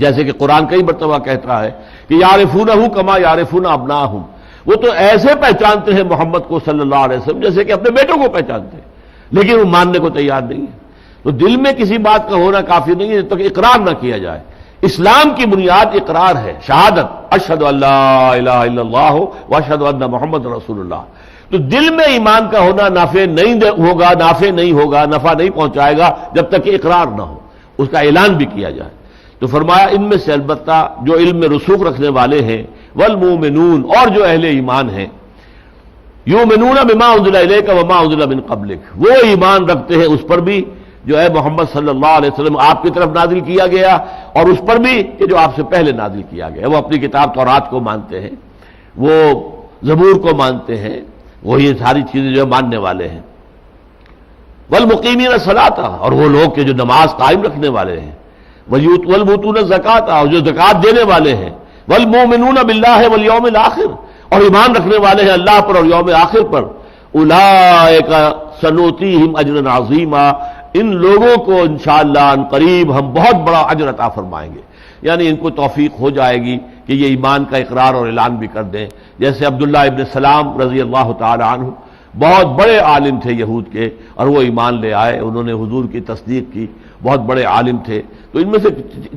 جیسے کہ قرآن کئی مرتبہ کہتا ہے کہ یعرفونہ کما یعرفون ابناہم، وہ تو ایسے پہچانتے ہیں محمد کو صلی اللہ علیہ وسلم جیسے کہ اپنے بیٹوں کو پہچانتے ہیں، لیکن وہ ماننے کو تیار نہیں ہے۔ تو دل میں کسی بات کا ہونا کافی نہیں ہے جب تک اقرار نہ کیا جائے۔ اسلام کی بنیاد اقرار ہے، شہادت، اشہد ان لا الہ الا اللہ واشہد ان محمد رسول اللہ۔ تو دل میں ایمان کا ہونا نافع نہیں ہوگا، نافع نہیں ہوگا، نفع نہیں پہنچائے گا جب تک کہ اقرار نہ ہو، اس کا اعلان بھی کیا جائے۔ تو فرمایا ان میں سے البتہ جو علم میں رسوخ رکھنے والے ہیں، والمومنون، اور جو اہل ایمان ہیں، یؤمنون بما انزل الیک وما انزل من قبلک، وہ ایمان رکھتے ہیں اس پر بھی جو ہے محمد صلی اللہ علیہ وسلم آپ کی طرف نازل کیا گیا، اور اس پر بھی کہ جو آپ سے پہلے نازل کیا گیا۔ وہ اپنی کتاب تورات کو مانتے ہیں، وہ زبور کو مانتے ہیں، وہ یہ ساری چیزیں جو ماننے والے ہیں۔ والمقیمین الصلاۃ، اور وہ لوگ کہ جو نماز قائم رکھنے والے ہیں، والمؤتون الزکاۃ، اور جو زکوٰۃ دینے والے ہیں، والمؤمنون باللہ والیوم الآخر، اور ایمان رکھنے والے ہیں اللہ پر اور یوم آخر پر، اولئک سنؤتیہم اجرا عظیما، ان لوگوں کو انشاءاللہ ان قریب ہم بہت بڑا اجر عطا فرمائیں گے، یعنی ان کو توفیق ہو جائے گی کہ یہ ایمان کا اقرار اور اعلان بھی کر دیں۔ جیسے عبداللہ ابن سلام رضی اللہ تعالی عنہ بہت بڑے عالم تھے یہود کے، اور وہ ایمان لے آئے، انہوں نے حضور کی تصدیق کی، بہت بڑے عالم تھے۔ تو ان میں سے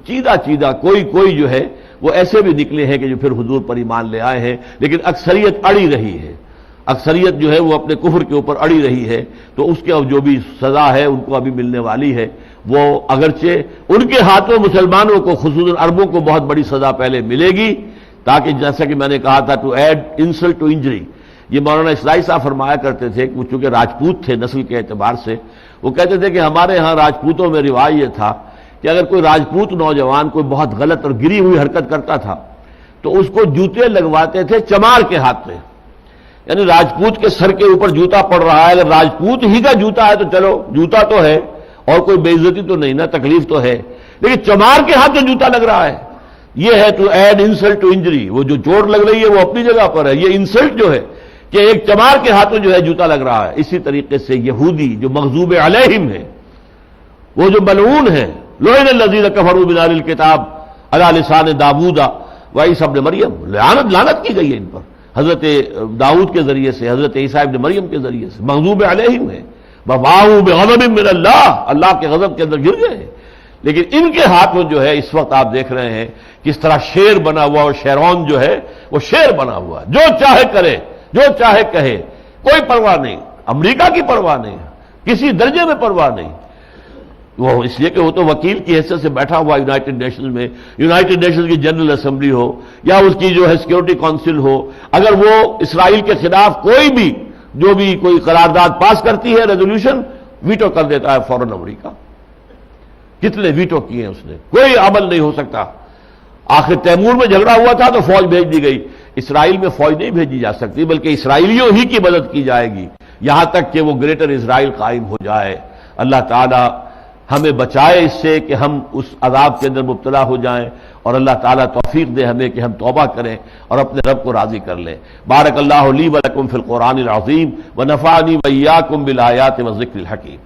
چیدہ کوئی جو ہے وہ ایسے بھی نکلے ہیں کہ جو پھر حضور پر ایمان لے آئے ہیں، لیکن اکثریت اڑی رہی ہے، اکثریت جو ہے وہ اپنے کفر کے اوپر اڑی رہی ہے، تو اس کے جو بھی سزا ہے ان کو ابھی ملنے والی ہے۔ وہ اگرچہ ان کے ہاتھوں مسلمانوں کو خصوصاً عربوں کو بہت بڑی سزا پہلے ملے گی، تاکہ جیسا کہ میں نے کہا تھا to add insult to injury, یہ مولانا اسلائی صاحب فرمایا کرتے تھے کہ وہ چونکہ راجپوت تھے نسل کے اعتبار سے، وہ کہتے تھے کہ ہمارے ہاں راجپوتوں میں رواج یہ تھا کہ اگر کوئی راجپوت نوجوان کوئی بہت غلط اور گری ہوئی حرکت کرتا تھا تو اس کو جوتے لگواتے تھے چمار کے ہاتھ میں، یعنی راجپوت کے سر کے اوپر جوتا پڑ رہا ہے، اگر راجپوت ہی کا جوتا ہے تو چلو جوتا تو ہے اور کوئی بے عزتی تو نہیں نا، تکلیف تو ہے، لیکن چمار کے ہاتھ میں جوتا لگ رہا ہے، یہ ہے to add insult to injury. وہ جو چوٹ لگ رہی ہے وہ اپنی جگہ پر ہے، یہ انسلٹ جو ہے کہ ایک چمار کے ہاتھوں جو ہے جوتا لگ رہا ہے۔ اسی طریقے سے یہودی جو مغضوب علیہم ہیں، وہ جو ملعون ہیں، لعن الذین کفروا من اہل الکتاب علی لسان داؤد وعیسی ابن مریم، لعنت کی گئی ہے ان پر حضرت داؤد کے ذریعے سے، حضرت عیسیٰ ابن مریم کے ذریعے سے، مغضوب علیہم ہیں، وباءوا بغضب من اللہ کے غضب کے اندر گر گئے ہیں۔ لیکن ان کے ہاتھوں جو ہے اس وقت آپ دیکھ رہے ہیں کس طرح شیر بنا ہوا، اور شیرون جو ہے وہ شیر بنا ہوا، جو چاہے کرے جو چاہے کہے، کوئی پرواہ نہیں، امریکہ کی پرواہ نہیں، کسی درجے میں پرواہ نہیں، وہ اس لیے کہ وہ تو وکیل کی حیثیت سے بیٹھا ہوا یونائٹڈ نیشنز میں، یونائٹڈ نیشنز کی جنرل اسمبلی ہو یا اس کی جو ہے سیکورٹی کونسل ہو، اگر وہ اسرائیل کے خلاف کوئی بھی جو بھی کوئی قرارداد پاس کرتی ہے ریزولوشن، ویٹو کر دیتا ہے فوراً امریکہ۔ کتنے ویٹو کیے ہیں اس نے، کوئی عمل نہیں ہو سکتا۔ آخر تیمور میں جھگڑا ہوا تھا تو فوج بھیج دی گئی، اسرائیل میں فوج نہیں بھیجی جا سکتی، بلکہ اسرائیلیوں ہی کی مدد کی جائے گی یہاں تک کہ وہ گریٹر اسرائیل قائم ہو جائے۔ اللہ تعالی ہمیں بچائے اس سے کہ ہم اس عذاب کے اندر مبتلا ہو جائیں، اور اللہ تعالیٰ توفیق دے ہمیں کہ ہم توبہ کریں اور اپنے رب کو راضی کر لیں۔ بارک اللہ لی و لکم فی القرآن العظیم ونفعنی وإیاکم بالآیات والذکر الحکیم۔